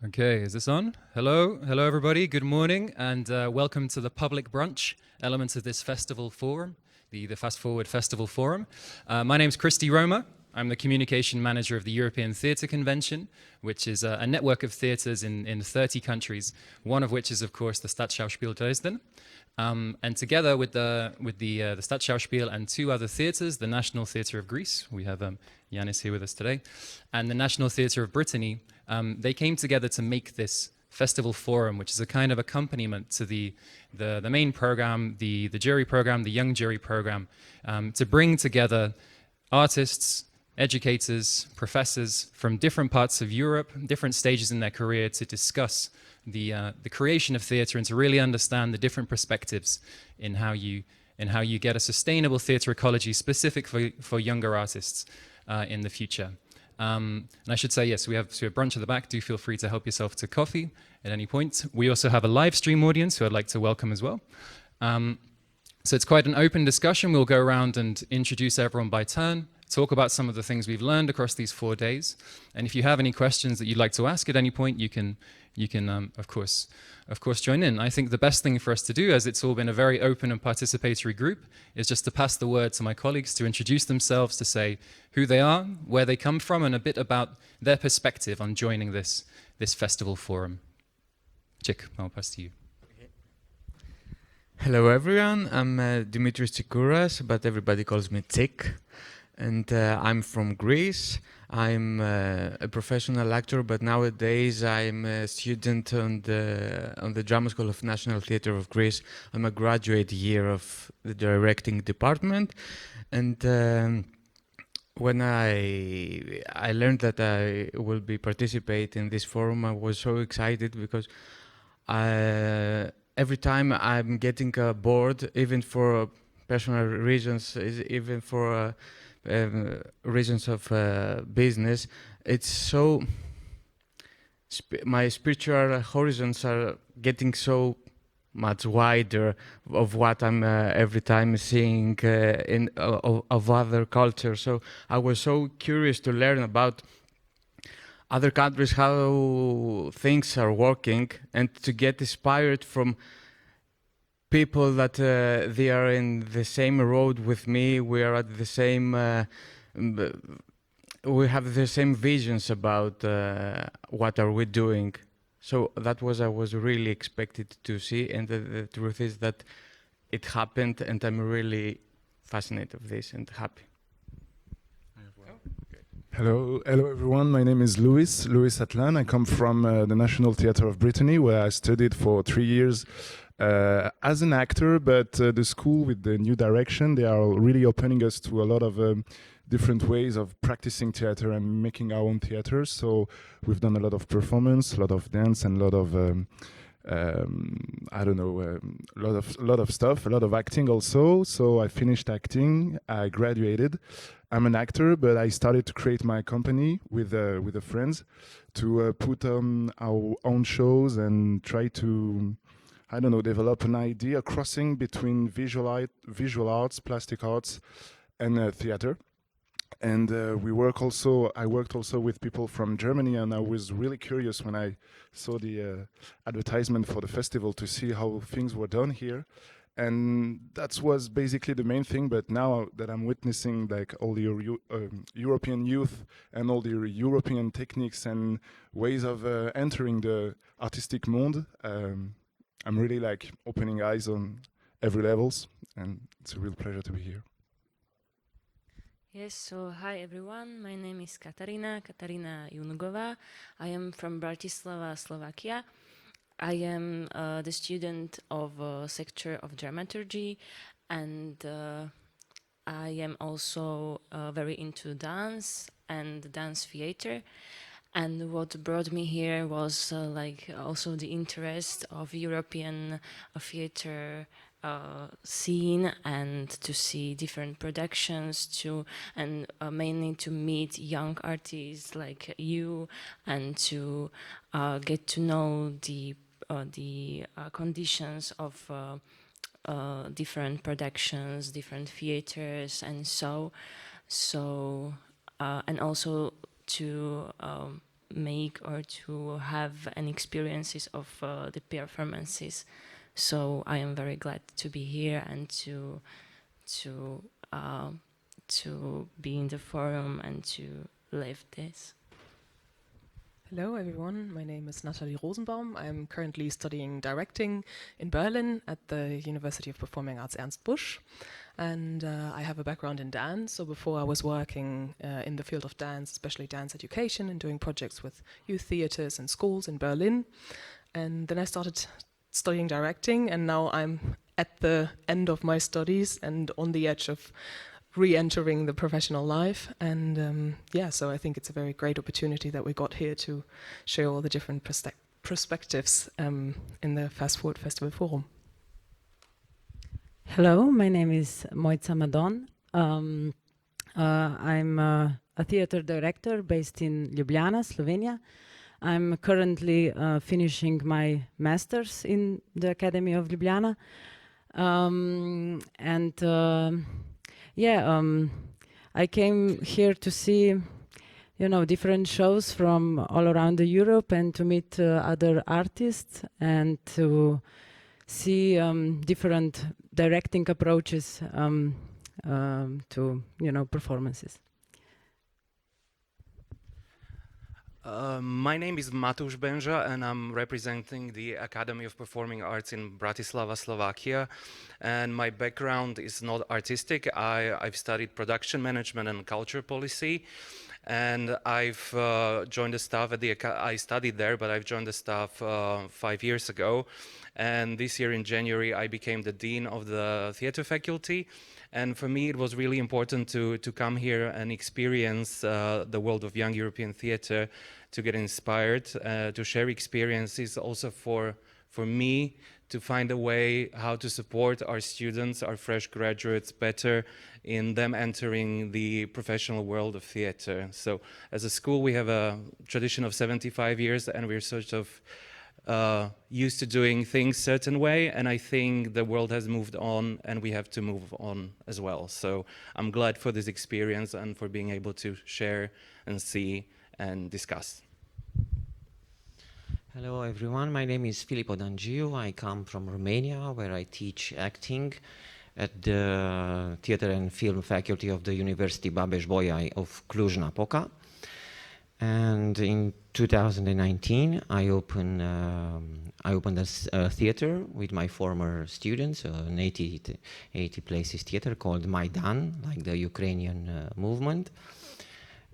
Okay, is this on? Hello everybody, good morning, and welcome to the public brunch elements of this festival forum, the Fast Forward Festival Forum. My name's Christy Roma. I'm the communication manager of the European Theatre Convention, which is a network of theatres in 30 countries, one of which is, of course, the Staatsschauspiel Dresden. And together with the Staatsschauspiel and two other theatres, the National Theatre of Greece, we have Yanis here with us today, and the National Theatre of Brittany, they came together to make this festival forum, which is a kind of accompaniment to the main program, the jury program, the young jury program, to bring together artists, educators, professors from different parts of Europe, different stages in their career, to discuss the creation of theatre and to really understand the different perspectives in how you get a sustainable theatre ecology specific for younger artists in the future. And I should say, yes, we have brunch at the back. Do feel free to help yourself to coffee at any point. We also have a live stream audience who I'd like to welcome as well. So it's quite an open discussion. We'll go around and introduce everyone by turn, talk about some of the things we've learned across these 4 days. And if you have any questions that you'd like to ask at any point, you can of course join in. I think the best thing for us to do, as it's all been a very open and participatory group, is just to pass the word to my colleagues to introduce themselves, to say who they are, where they come from, and a bit about their perspective on joining this festival forum. Chik, I'll pass to you. Hello everyone, I'm Dimitris Tsikouras, but everybody calls me Tsik, and I'm from Greece. I'm a professional actor, but nowadays I'm a student on the Drama School of National Theatre of Greece. I'm a graduate year of the directing department, and when I learned that I will be participating in this forum, I was so excited because every time I'm getting bored, even for personal reasons, even for reasons of business, it's so my spiritual horizons are getting so much wider of what I'm every time seeing of other cultures. So I was so curious to learn about other countries, how things are working, and to get inspired from people that they are in the same road with me. We are at the same, we have the same visions about what are we doing. So that was I was really expected to see, and the truth is that it happened, and I'm really fascinated of this and happy. Hello everyone. My name is Louis Atlan. I come from the National Theatre of Brittany, where I studied for 3 years as an actor. But the school, with the new direction, they are really opening us to a lot of different ways of practicing theatre and making our own theatre. So we've done a lot of performance, a lot of dance, and a lot of a lot of stuff, a lot of acting also. So I finished acting, I graduated. I'm an actor, but I started to create my company with the friends to put on our own shows and try to, develop an idea, crossing between visual arts, plastic arts, and theater. And I worked also with people from Germany, and I was really curious when I saw the advertisement for the festival to see how things were done here. And that was basically the main thing. But now that I'm witnessing like all the European youth and all the European techniques and ways of entering the artistic monde, I'm really like opening eyes on every levels, and it's a real pleasure to be here. Yes, so hi everyone, my name is Katarina Jungová. I am from Bratislava, Slovakia. I am the student of sector of dramaturgy, and I am also very into dance and dance theater. And what brought me here was also the interest of European theater scene, and to see different productions, and mainly to meet young artists like you, and to get to know the conditions of different productions, different theaters, and and also to make or to have any experiences of the performances. So I am very glad to be here and to be in the forum and to live this. Hello everyone, my name is Nathalie Rosenbaum. I'm currently studying directing in Berlin at the University of Performing Arts Ernst Busch. And I have a background in dance, so before I was working in the field of dance, especially dance education, and doing projects with youth theaters and schools in Berlin. And then I started studying directing, and now I'm at the end of my studies and on the edge of re-entering the professional life. And so I think it's a very great opportunity that we got here to share all the different perspectives in the Fast Forward Festival Forum. Hello, my name is Mojca Madon. I'm a theater director based in Ljubljana, Slovenia. I'm currently finishing my master's in the Academy of Ljubljana. I came here to see, different shows from all around Europe and to meet other artists and to see different directing approaches to, performances. My name is Matúš Benža and I'm representing the Academy of Performing Arts in Bratislava, Slovakia. And my background is not artistic. I've studied production management and culture policy. And I've joined the staff at I studied there, but I've joined the staff 5 years ago. And this year in January, I became the dean of the theater faculty. And for me, it was really important to come here and experience the world of young European theater, to get inspired, to share experiences also for me, to find a way how to support our students, our fresh graduates better in them entering the professional world of theater. So as a school, we have a tradition of 75 years and we're sort of used to doing things certain way, and I think the world has moved on and we have to move on as well. So I'm glad for this experience and for being able to share and see and discuss. Hello everyone, my name is Filippo D'Angiu. I come from Romania, where I teach acting at the Theatre and Film Faculty of the University Babeș-Bolyai of Cluj-Napoca. And in 2019, I opened a theater with my former students, an 80 places theater called Maidan, like the Ukrainian movement.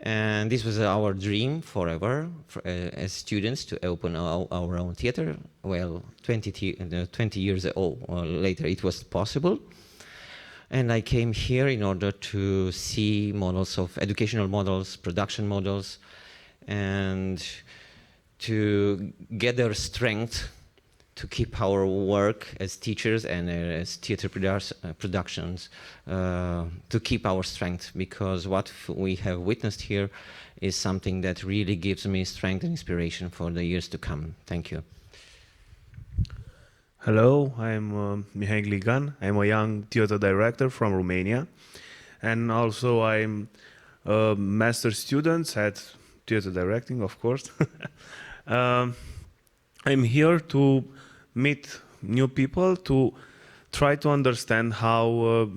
And this was our dream forever, as students, to open our own theater. Well, 20 years later, it was possible. And I came here in order to see models of educational models, production models, and to gather strength to keep our work as teachers and as theater productions, to keep our strength, because what we have witnessed here is something that really gives me strength and inspiration for the years to come. Thank you. Hello, I'm Mihai Gligan. I'm a young theater director from Romania, and also I'm a master student at theater directing, of course. I'm here to meet new people, to try to understand how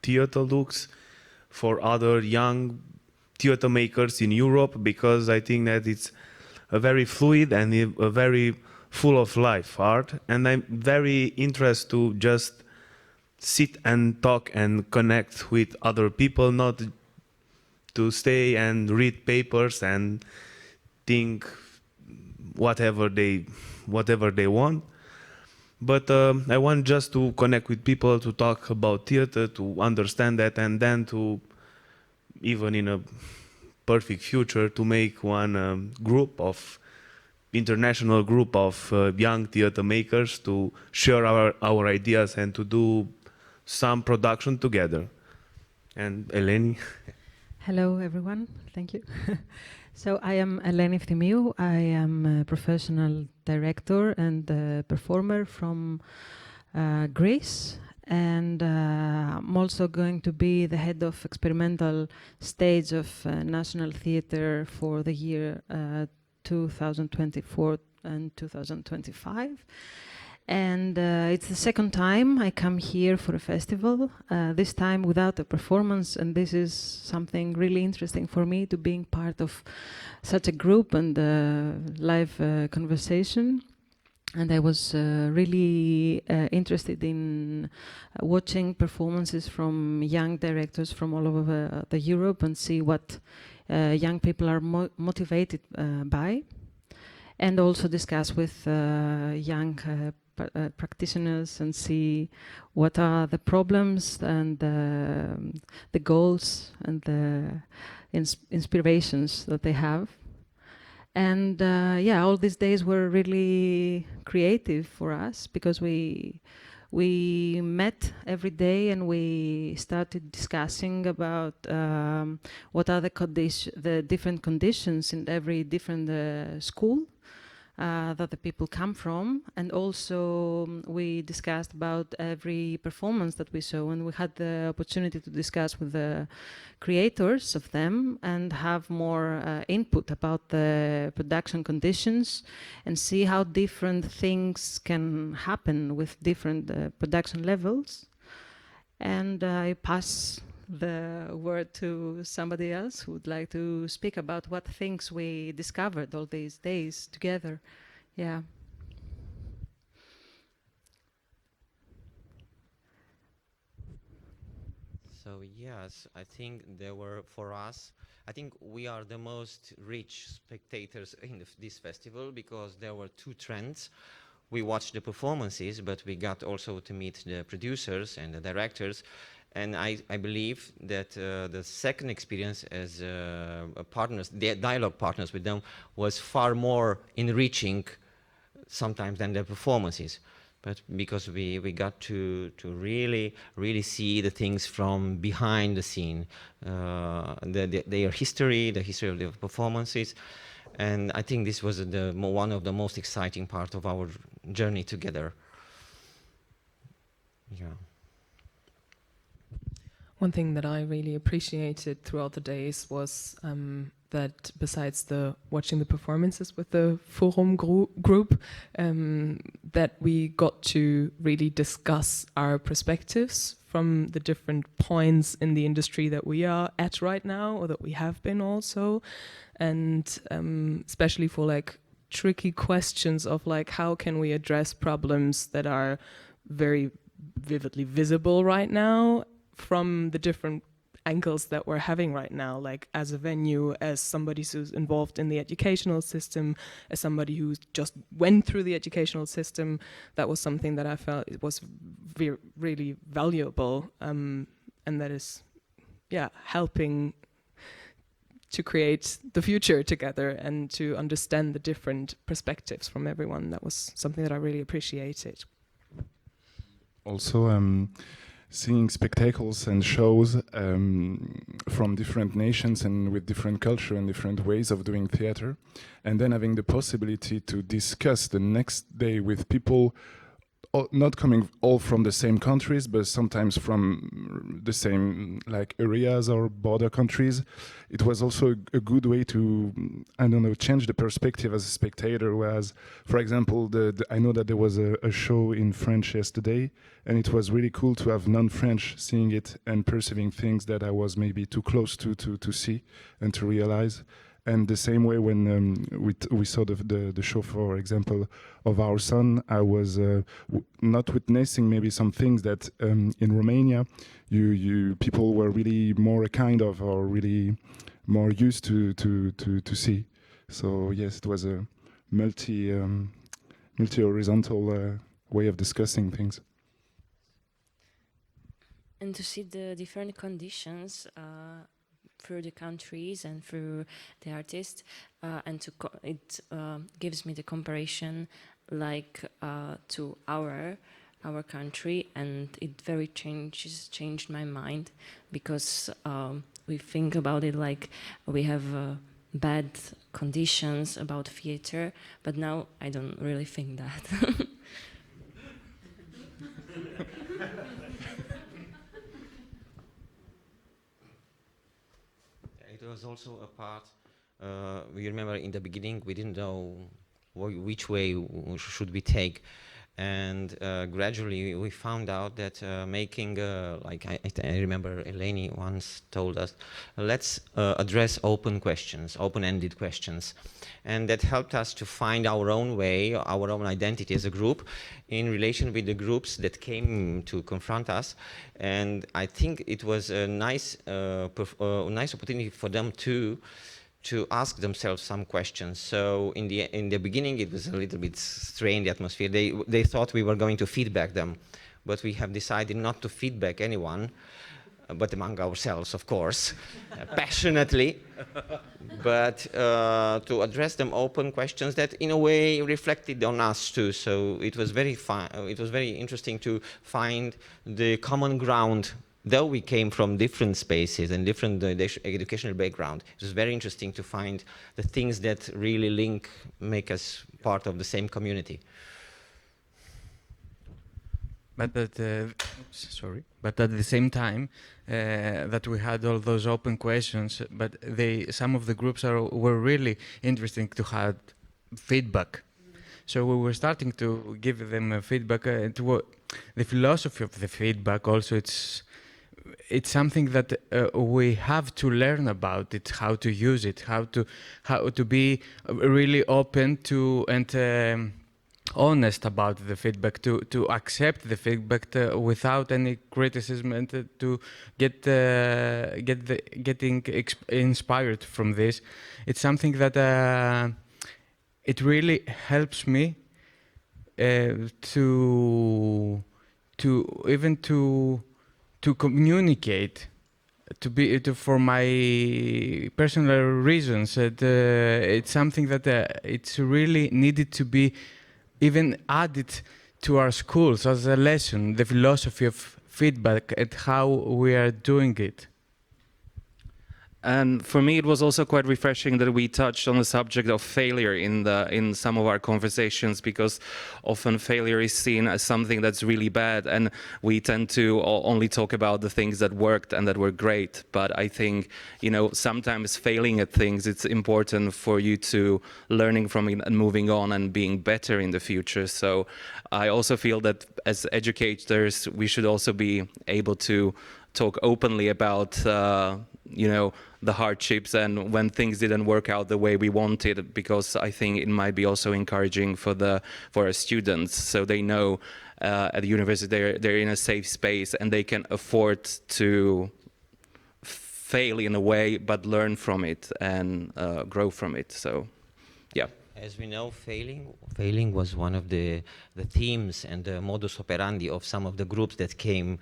theater looks for other young theater makers in Europe, because I think that it's a very fluid and a very full of life art, and I'm very interested to just sit and talk and connect with other people, not to stay and read papers and think whatever they want. But I want just to connect with people, to talk about theater, to understand that, and then to, even in a perfect future, to make one international group of young theater makers, to share our ideas and to do some production together. And Eleni? Hello everyone, thank you. So I am Eleni Eftimiou. I am a professional director and performer from Greece, and I'm also going to be the head of experimental stage of National Theatre for the year 2024 and 2025. And it's the second time I come here for a festival, this time without a performance, and this is something really interesting for me, to being part of such a group and live conversation. And I was really interested in watching performances from young directors from all over the Europe and see what young people are motivated by, and also discuss with young practitioners and see what are the problems and the goals and the inspirations that they have. And yeah, all these days were really creative for us, because we met every day and we started discussing about what are the different conditions in every different school that the people come from, and also we discussed about every performance that we saw, and we had the opportunity to discuss with the creators of them and have more input about the production conditions and see how different things can happen with different production levels. And I pass the word to somebody else who would like to speak about what things we discovered all these days together. Yeah. So yes, I think there were, for us, I think we are the most rich spectators in this festival, because there were two trends. We watched the performances, but we got also to meet the producers and the directors. And I believe that the second experience as partners, the dialogue partners with them, was far more enriching sometimes than the performances. But because we got to really see the things from behind the scene, their history, the history of the performances. And I think this was one of the most exciting part of our journey together. Yeah. One thing that I really appreciated throughout the days was that besides watching the performances with the Forum group, that we got to really discuss our perspectives from the different points in the industry that we are at right now, or that we have been also, and especially for like tricky questions of like, how can we address problems that are very vividly visible right now, from the different angles that we're having right now, like as a venue, as somebody who's involved in the educational system, as somebody who just went through the educational system. That was something that I felt it was really valuable, and that is, yeah, helping to create the future together and to understand the different perspectives from everyone. That was something that I really appreciated. Also, seeing spectacles and shows from different nations and with different culture and different ways of doing theater, and then having the possibility to discuss the next day with people not coming all from the same countries, but sometimes from the same like areas or border countries. It was also a good way to, I don't know, change the perspective as a spectator. Whereas, for example, I know that there was a show in French yesterday, and it was really cool to have non-French seeing it and perceiving things that I was maybe too close to see and to realize. And the same way when we saw the show, for example, of our son, I was not witnessing maybe some things that in Romania, people were really more kind of, or really more used to see. So yes, it was a multi-horizontal way of discussing things. And to see the different conditions through the countries and through the artists, and it gives me the comparison like to our country, and it very changed my mind, because we think about it like we have bad conditions about theater, but now I don't really think that. It was also a part We remember in the beginning we didn't know which way should we take. And gradually we found out that making, like I remember Eleni once told us, let's address open questions, open-ended questions. And that helped us to find our own way, our own identity as a group in relation with the groups that came to confront us. And I think it was a nice opportunity for them to ask themselves some questions. So in the beginning it was a little bit strained, the atmosphere. They thought we were going to feedback them, but we have decided not to feedback anyone, but among ourselves, of course, passionately, but to address them open questions that in a way reflected on us too. So it was very interesting to find the common ground. Though we came from different spaces and different educational background, it was very interesting to find the things that really make us part of the same community. But at the same time that we had all those open questions, but some of the groups were really interesting to have feedback. So we were starting to give them feedback. The philosophy of the feedback also, it's something that we have to learn about it, how to use it, how to be really open to and honest about the feedback, to accept the feedback without any criticism, and to getting inspired from this. It's something that it really helps me to communicate, for my personal reasons. It's something that it's really needed to be even added to our schools as a lesson, the philosophy of feedback and how we are doing it. And for me, it was also quite refreshing that we touched on the subject of failure in some of our conversations, because often failure is seen as something that's really bad, and we tend to only talk about the things that worked and that were great. But I think, sometimes failing at things, it's important for you to learning from it and moving on and being better in the future. So I also feel that as educators, we should also be able to talk openly about the hardships and when things didn't work out the way we wanted, because I think it might be also encouraging for our students, so they know at the university they're in a safe space and they can afford to fail in a way, but learn from it and grow from it. So, yeah. As we know, failing was one of the themes and the modus operandi of some of the groups that came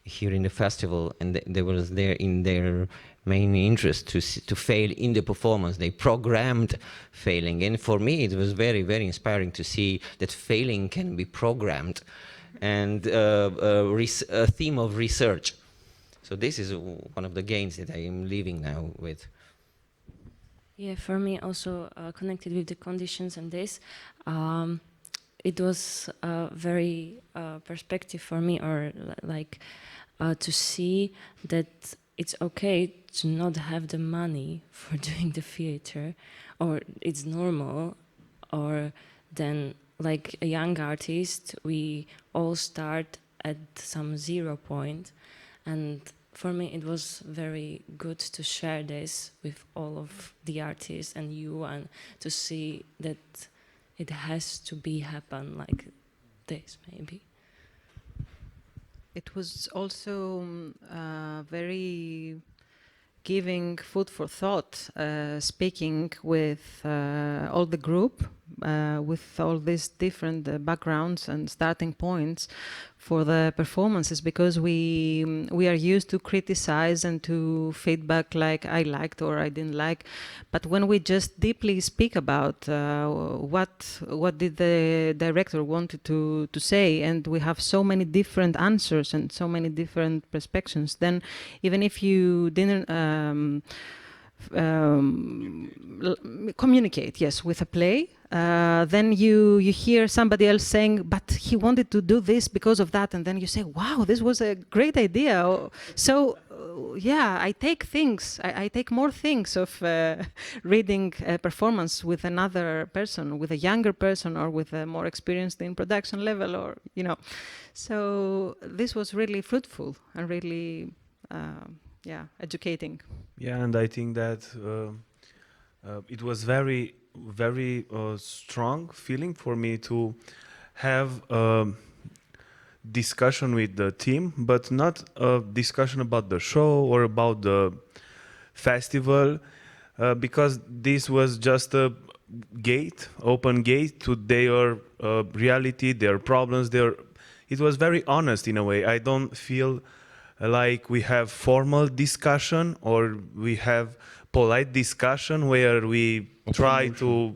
here in the festival, and they were there in their main interest to fail in the performance. They programmed failing, and for me it was very, very inspiring to see that failing can be programmed, and a theme of research. So this is one of the gains that I am living now with. Yeah, for me also connected with the conditions and this, it was a very perspective for me, or to see that it's okay to not have the money for doing the theater, or it's normal, or then like a young artist, we all start at some 0 point, and for me it was very good to share this with all of the artists and you, and to see that it has to be happen like this maybe. It was also very giving food for thought, speaking with all the group, with all these different backgrounds and starting points for the performances, because we are used to criticize and to feedback like I liked or I didn't like, but when we just deeply speak about what did the director wanted to say, and we have so many different answers and so many different perspectives, then even if you didn't communicate, yes, with a play, then you hear somebody else saying, but he wanted to do this because of that, and then you say, wow, this was a great idea. So yeah, I take things. I take more things of reading a performance with another person, with a younger person, or with a more experienced in production level, or So this was really fruitful and really, educating. Yeah, and I think that it was very, very strong feeling for me to have discussion with the team, but not a discussion about the show or about the festival, because this was just a open gate to their reality, their problems. It was very honest in a way. I don't feel like we have formal discussion or we have polite discussion where we try to.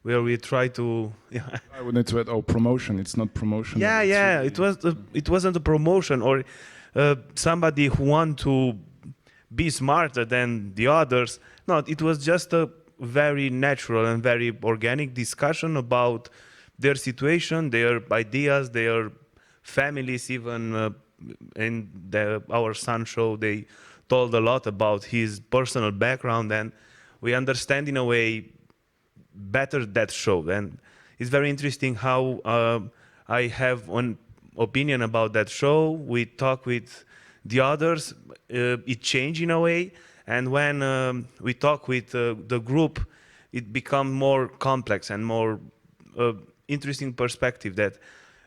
Yeah. I would need to add, promotion. It's not promotion. Yeah. It wasn't a promotion or somebody who want to be smarter than the others. No, it was just a very natural and very organic discussion about their situation, their ideas, their families. Even in our son show, they told a lot about his personal background, and we understand in a way better that show. And it's very interesting how I have one opinion about that show. We talk with the others, it changed in a way, and when we talk with the group, it becomes more complex and more interesting perspective that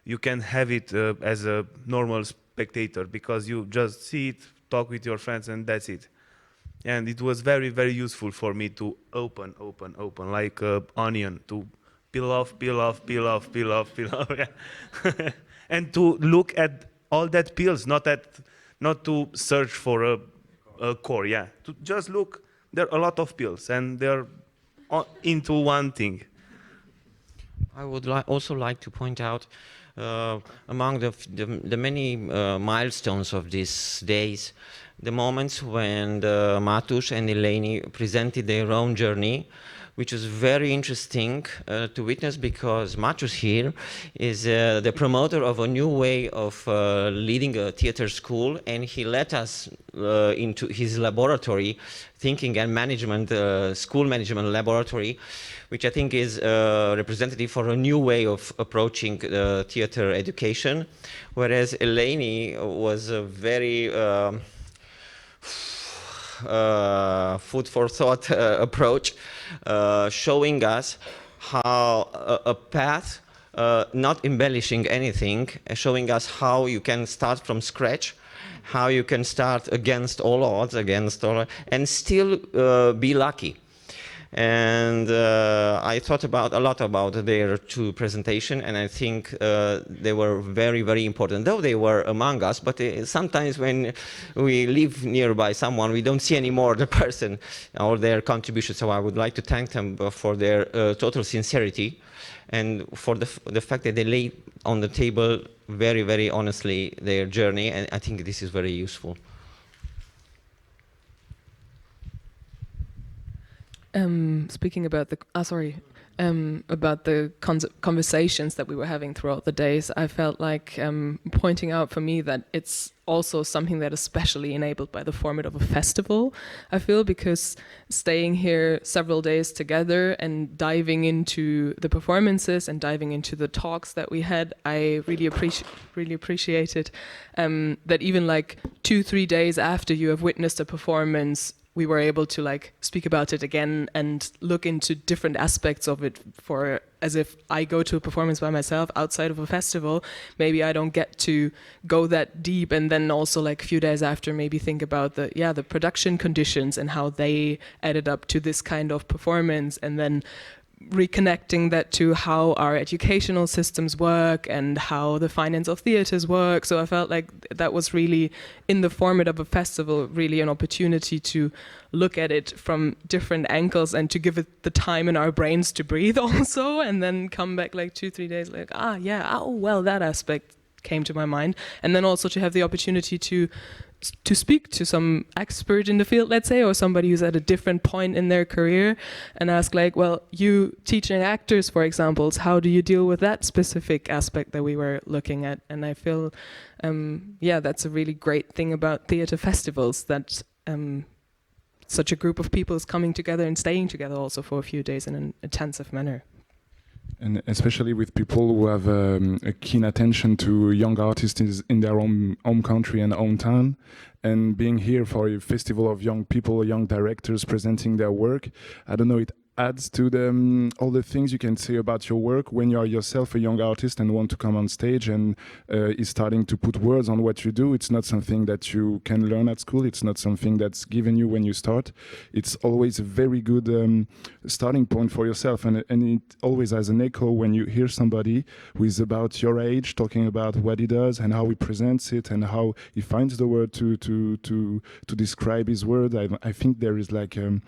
you can have it as a normal spectator, because you just see it, talk with your friends, and that's it. And it was very, very useful for me to open, like an onion, to peel off, yeah. And to look at all that peels, not to search for a core, yeah. To just look, there are a lot of peels, and they're into one thing. I would also like to point out among the many milestones of these days, the moments when Matusz and Eleni presented their own journey, which was very interesting to witness, because Matusz here is the promoter of a new way of leading a theater school, and he let us into his laboratory, thinking and management, school management laboratory, which I think is representative for a new way of approaching theater education, whereas Eleni was a very food for thought approach, showing us how a path, not embellishing anything, showing us how you can start from scratch, how you can start against all odds, and still be lucky. And I thought a lot about their two presentations, and I think they were very, very important. Though they were among us, but sometimes when we live nearby someone, we don't see anymore the person or their contribution. So I would like to thank them for their total sincerity and for the fact that they laid on the table very, very honestly their journey, and I think this is very useful. Speaking about the conversations that we were having throughout the days, I felt like pointing out for me that it's also something that is specially enabled by the format of a festival, I feel, because staying here several days together and diving into the performances and diving into the talks that we had, I really appreciated that even like 2-3 days after you have witnessed a performance, we were able to like speak about it again and look into different aspects of it, for as if I go to a performance by myself outside of a festival, maybe I don't get to go that deep, and then also like a few days after maybe think about the production conditions and how they added up to this kind of performance, and then reconnecting that to how our educational systems work and how the finance of theaters work. So I felt like that was really, in the format of a festival, really an opportunity to look at it from different angles and to give it the time in our brains to breathe also, and then come back like 2-3 days like, well, that aspect came to my mind. And then also to have the opportunity to speak to some expert in the field, let's say, or somebody who's at a different point in their career, and ask like, well, you teaching actors, for example, how do you deal with that specific aspect that we were looking at? And I feel, that's a really great thing about theatre festivals, that such a group of people is coming together and staying together also for a few days in an intensive manner. And especially with people who have a keen attention to young artists in their own home country and home town, and being here for a festival of young people, young directors presenting their work, I don't know, it adds to all the things you can say about your work when you are yourself a young artist and want to come on stage and is starting to put words on what you do. It's not something that you can learn at school. It's not something that's given you when you start. It's always a very good starting point for yourself, and it always has an echo when you hear somebody who is about your age talking about what he does and how he presents it and how he finds the word to describe his word. I think there is like an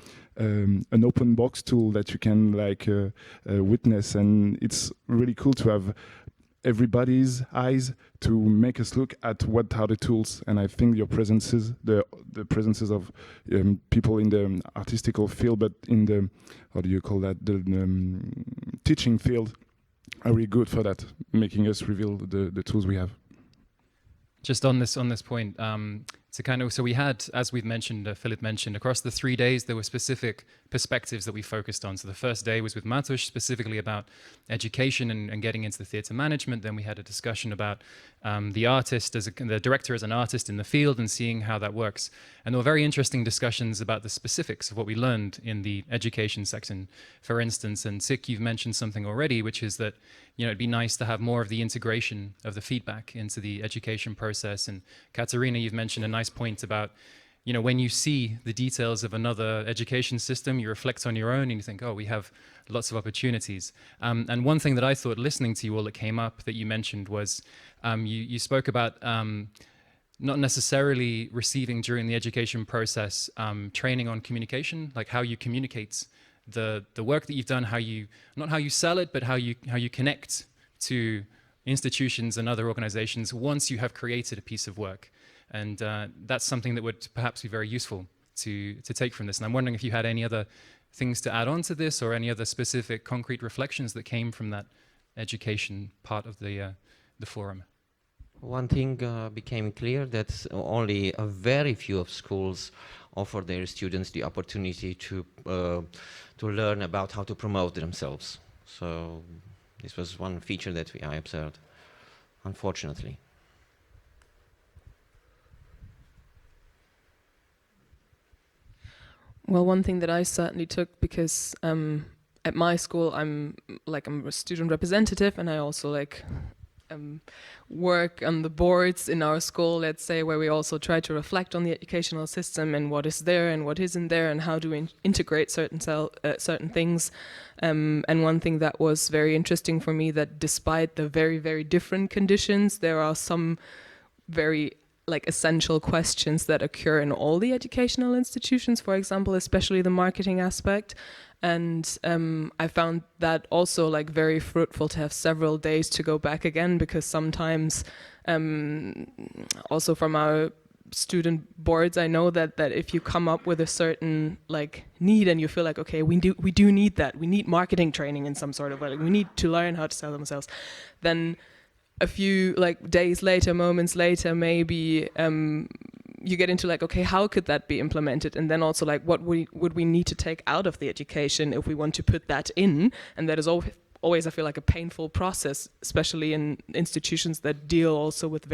open box tool that you can witness, and it's really cool to have everybody's eyes to make us look at what are the tools. And I think your presences, the presences of people in the artistical field, but in the, how do you call that, the teaching field, are really good for that, making us reveal the tools we have. Just on this point, so we had, as we've mentioned, Philip mentioned, across the 3 days there were specific perspectives that we focused on. So the first day was with Matusz, specifically about education and getting into the theatre management. Then we had a discussion about the artist, the director as an artist in the field, and seeing how that works. And there were very interesting discussions about the specifics of what we learned in the education section. For instance, and Sik, you've mentioned something already, which is that it'd be nice to have more of the integration of the feedback into the education process. And Katarina, you've mentioned a nice point about, when you see the details of another education system, you reflect on your own and you think, oh, we have lots of opportunities. And one thing that I thought, listening to you all, that came up that you mentioned was, you spoke about not necessarily receiving during the education process training on communication, like how you communicate the work that you've done, not how you sell it, but how you connect to institutions and other organizations once you have created a piece of work. And that's something that would perhaps be very useful to take from this. And I'm wondering if you had any other things to add on to this, or any other specific concrete reflections that came from that education part of the forum. One thing became clear, that only a very few of schools offer their students the opportunity to learn about how to promote themselves. So this was one feature that I observed, unfortunately. Well, one thing that I certainly took, because at my school I'm a student representative, and I also work on the boards in our school, let's say, where we also try to reflect on the educational system and what is there and what isn't there, and how do we integrate certain things. And one thing that was very interesting for me, that despite the very, very different conditions, there are some very essential questions that occur in all the educational institutions, for example, especially the marketing aspect. And I found that also very fruitful to have several days to go back again, because sometimes also from our student boards, I know that if you come up with a certain need, and you feel okay, we do need that, we need marketing training in some sort of way, we need to learn how to sell themselves, then a few days later, moments later, maybe you get into okay, how could that be implemented? And then also what would we need to take out of the education if we want to put that in? And that is always I feel a painful process, especially in institutions that deal also with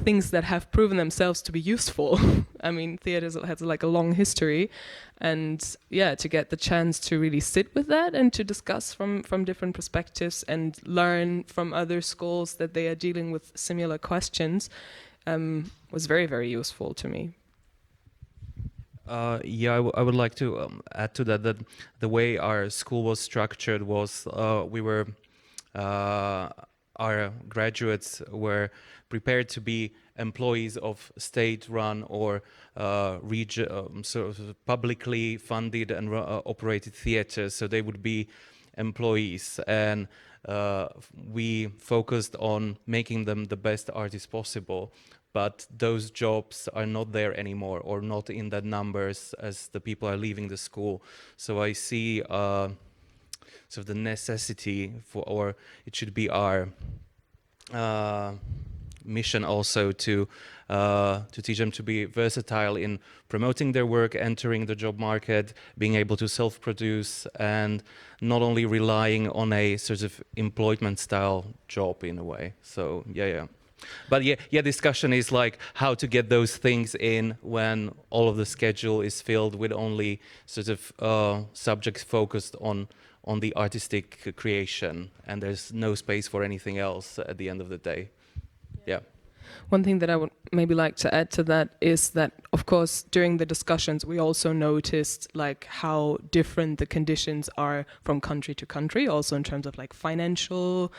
things that have proven themselves to be useful. I mean, theatre has a long history, and to get the chance to really sit with that and to discuss from different perspectives and learn from other schools that they are dealing with similar questions was very, very useful to me. I would like to add to that the way our school was structured was our graduates were prepared to be employees of state-run or sort of publicly funded and operated theaters. So they would be employees, and we focused on making them the best artists possible. But those jobs are not there anymore, or not in that numbers as the people are leaving the school. So I see sort of the necessity for, or it should be our mission also to teach them to be versatile in promoting their work, entering the job market, being able to self-produce, and not only relying on a sort of employment style job in a way. So yeah. But yeah, discussion is like how to get those things in when all of the schedule is filled with only sort of subjects focused on the artistic creation, and there's no space for anything else at the end of the day. Yeah. One thing that I would maybe like to add to that is that, of course, during the discussions, we also noticed like how different the conditions are from country to country, also in terms of like financial,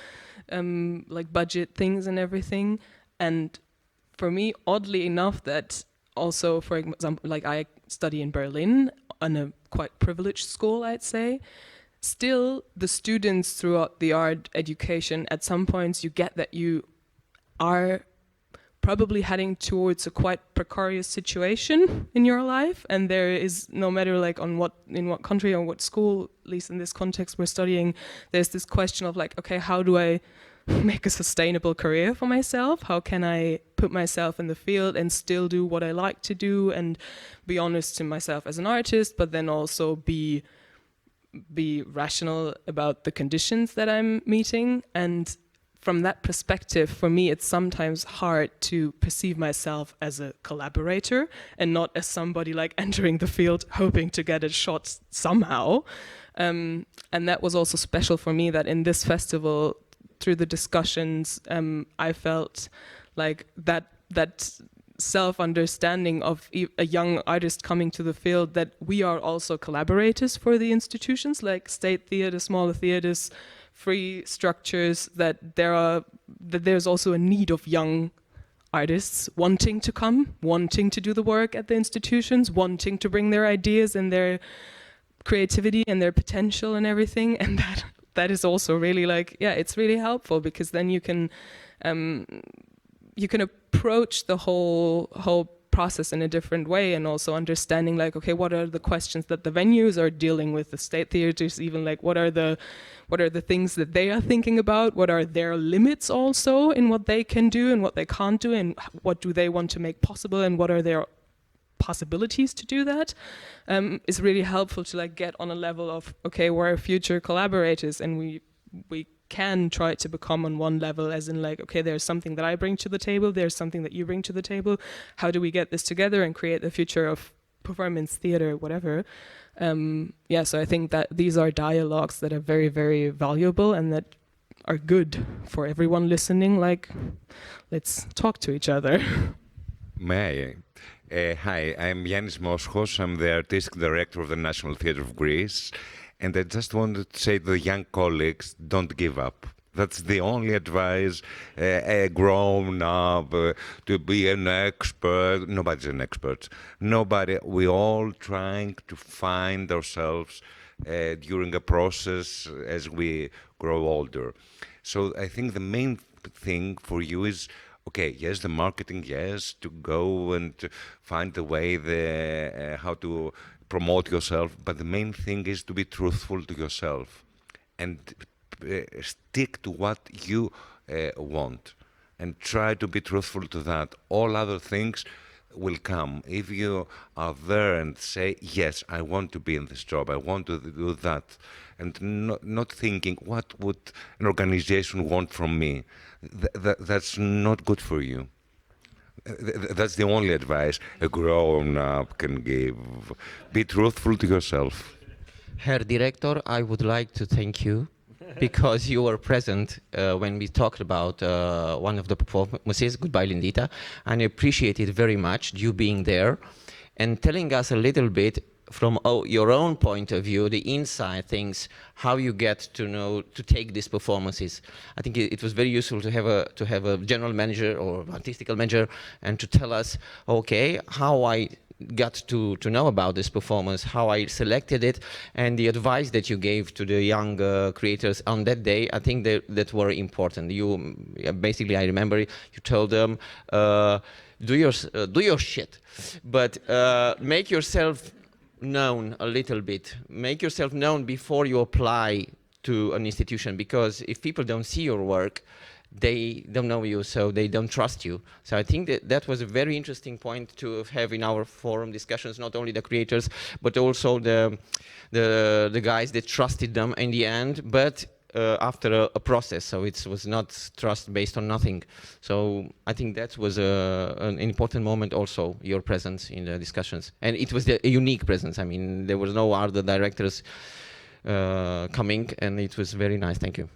like budget things and everything. And for me, oddly enough, that also, for example, like I study in Berlin on a quite privileged school, I'd say. Still, the students throughout the art education, at some points you get that you are probably heading towards a quite precarious situation in your life, and there is, no matter like in what country or what school, at least in this context we're studying, there's this question of like, okay, how do I make a sustainable career for myself? How can I put myself in the field and still do what I like to do and be honest to myself as an artist, but then also be rational about the conditions that I'm meeting? And from that perspective, for me, it's sometimes hard to perceive myself as a collaborator and not as somebody like entering the field hoping to get a shot somehow. And that was also special for me, that in this festival, through the discussions, I felt like that self-understanding of a young artist coming to the field, that we are also collaborators for the institutions, like state theatre, smaller theatres, free structures, that there's also a need of young artists wanting to come, wanting to do the work at the institutions, wanting to bring their ideas and their creativity and their potential and everything. And that is also really like, yeah, it's really helpful, because then you can approach the whole process in a different way, and also understanding like, okay, what are the questions that the venues are dealing with, the state theatres, even like what are the things that they are thinking about, what are their limits also in what they can do and what they can't do, and what do they want to make possible, and what are their possibilities to do that, is really helpful to like get on a level of, okay, we're future collaborators, and we can try to become on one level, as in like, okay, there's something that I bring to the table, there's something that you bring to the table, how do we get this together and create the future of performance, theater, whatever. So I think that these are dialogues that are very, very valuable and that are good for everyone listening, like, let's talk to each other. May I? Hi, I'm Yannis Moschos. I'm the artistic director of the National Theatre of Greece. And I just wanted to say to the young colleagues, don't give up. That's the only advice. Grown up, to be an expert. Nobody's an expert. Nobody. We're all trying to find ourselves during a process as we grow older. So I think the main thing for you is, okay, yes, the marketing, yes, to go and to find the way, how to promote yourself, but the main thing is to be truthful to yourself and stick to what you want and try to be truthful to that. All other things will come. If you are there and say, yes, I want to be in this job, I want to do that, and not thinking, what would an organization want from me? That's not good for you. That's the only advice a grown-up can give. Be truthful to yourself. Herr Director, I would like to thank you because you were present when we talked about one of the performances, Goodbye Lindita, and I appreciate it very much, you being there and telling us a little bit from your own point of view, the inside things, how you get to know, to take these performances. I think it was very useful to have a general manager or artistical manager and to tell us, okay, how I got to know about this performance, how I selected it, and the advice that you gave to the young creators on that day, I think that were important. You basically, I remember you told them, do your shit, but make yourself known a little bit. Make yourself known before you apply to an institution, because if people don't see your work, they don't know you, so they don't trust you. So I think that was a very interesting point to have in our forum discussions, not only the creators, but also the guys that trusted them in the end, but after a process, so it was not trust based on nothing. So I think that was an important moment also, your presence in the discussions. And it was a unique presence. I mean, there was no other directors coming, and it was very nice. Thank you.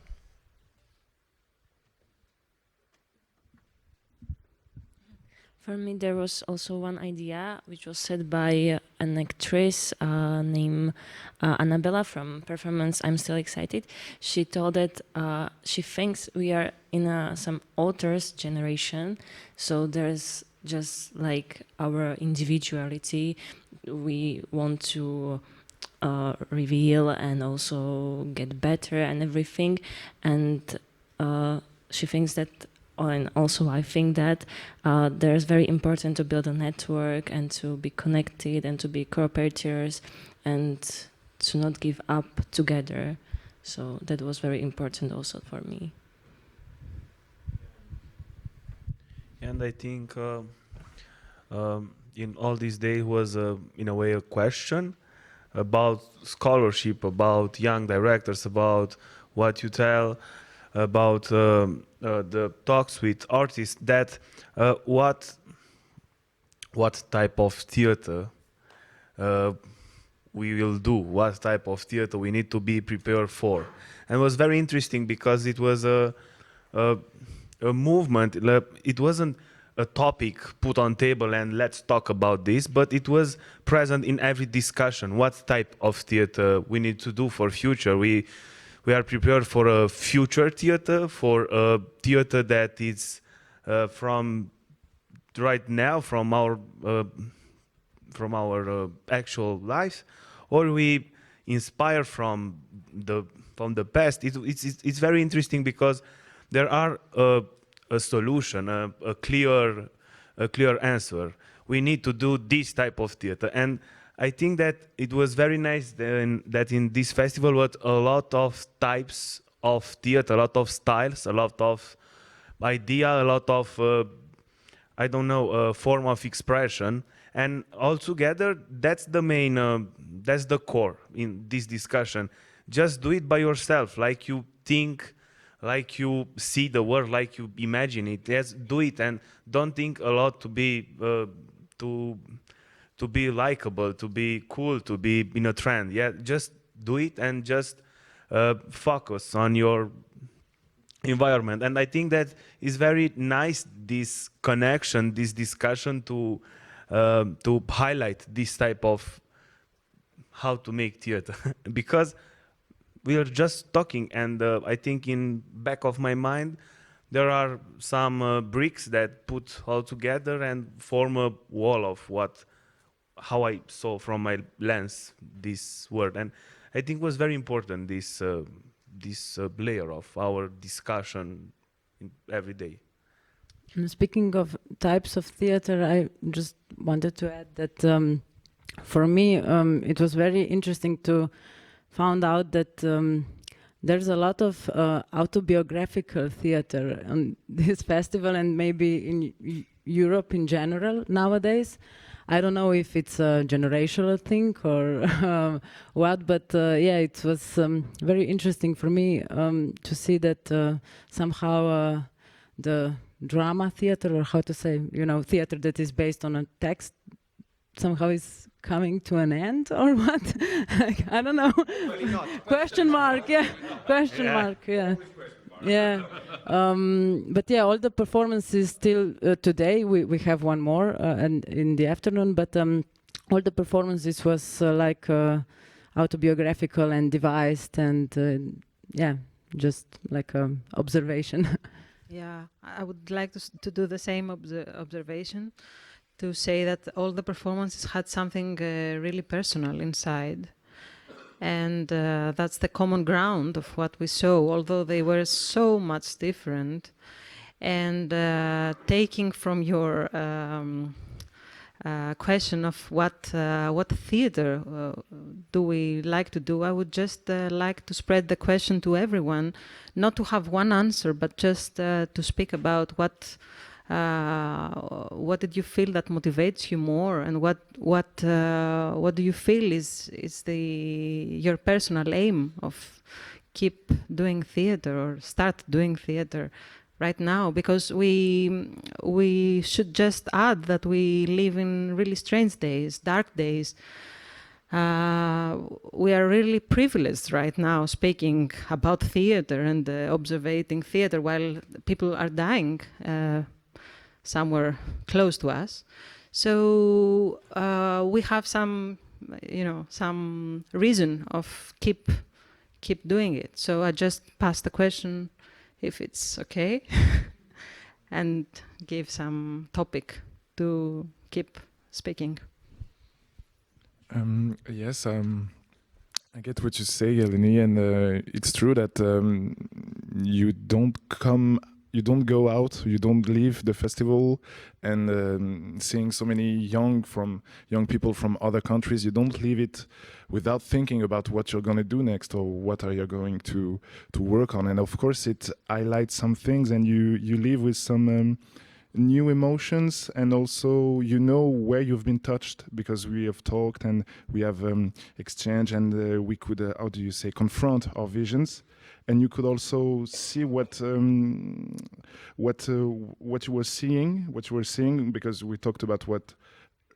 For me, there was also one idea which was said by an actress named Annabella from performance I'm Still Excited. She told that she thinks we are in some author's generation, so there's just like our individuality we want to reveal and also get better and everything. And she thinks that, and also I think that there's very important to build a network and to be connected and to be cooperators and to not give up together. So that was very important also for me. And I think in all these days was in a way a question about scholarship, about young directors, about what you tell, about the talks with artists, that what type of theater we will do, what type of theater we need to be prepared for. And it was very interesting because it was a movement. It wasn't a topic put on table and let's talk about this, but it was present in every discussion. What type of theater we need to do for future? We are prepared for a future theater, for a theater that is from right now, from our actual life, or we inspire from the past. It's very interesting because there are a solution, a clear answer. We need to do this type of theater. And I think that it was very nice that in this festival was a lot of types of theater, a lot of styles, a lot of idea, a lot of, form of expression. And altogether, that's the main, that's the core in this discussion. Just do it by yourself, like you think, like you see the world, like you imagine it. Just do it and don't think a lot to be likable, to be cool, to be in a trend. Yeah, just do it and just focus on your environment. And I think that is very nice, this connection, this discussion to highlight this type of how to make theater. Because we are just talking, and I think in back of my mind there are some bricks that put all together and form a wall of how I saw from my lens this word. And I think it was very important, this layer of our discussion every day. Speaking of types of theater, I just wanted to add that for me it was very interesting to find out that there's a lot of autobiographical theater on this festival, and maybe in Europe in general nowadays. I don't know if it's a generational thing or what, but yeah, it was very interesting for me to see that somehow the drama theater, or how to say, theater that is based on a text, somehow is coming to an end, or what? I don't know. Question mark, yeah. Question mark, yeah. Yeah, but yeah, all the performances still today. We have one more and in the afternoon, but all the performances was like autobiographical and devised, and yeah, just like observation. Yeah, I would like to do the same observation. to say that all the performances had something really personal inside. And that's the common ground of what we saw, although they were so much different. And taking from your question of what theater do we like to do, I would just like to spread the question to everyone, not to have one answer, but just to speak about what did you feel that motivates you more, and what do you feel is your personal aim of keep doing theater or start doing theater right now? Because we should just add that we live in really strange days, dark days. We are really privileged right now speaking about theater and observing theater while people are dying somewhere close to us. So we have some reason of keep doing it. So I just pass the question, if it's okay, and give some topic to keep speaking. Yes, I get what you say, Eleni, and it's true that you don't go out, you don't leave the festival, and seeing so many young people from other countries, you don't leave it without thinking about what you're going to do next or what are you going to work on. And of course it highlights some things, and you leave with some new emotions, and also you know where you've been touched, because we have talked and we have exchanged, and we could how do you say, confront our visions. And you could also see what you were seeing, because we talked about what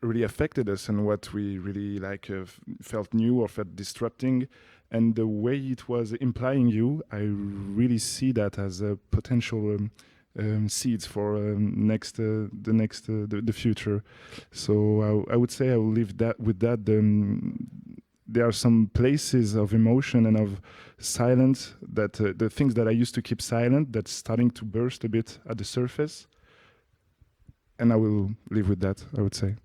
really affected us and what we really felt new or felt disrupting, and the way it was implying you. I really see that as a potential seeds for the future. So I would say I will leave that with that. There are some places of emotion and of silence that the things that I used to keep silent, that's starting to burst a bit at the surface. And I will live with that, I would say.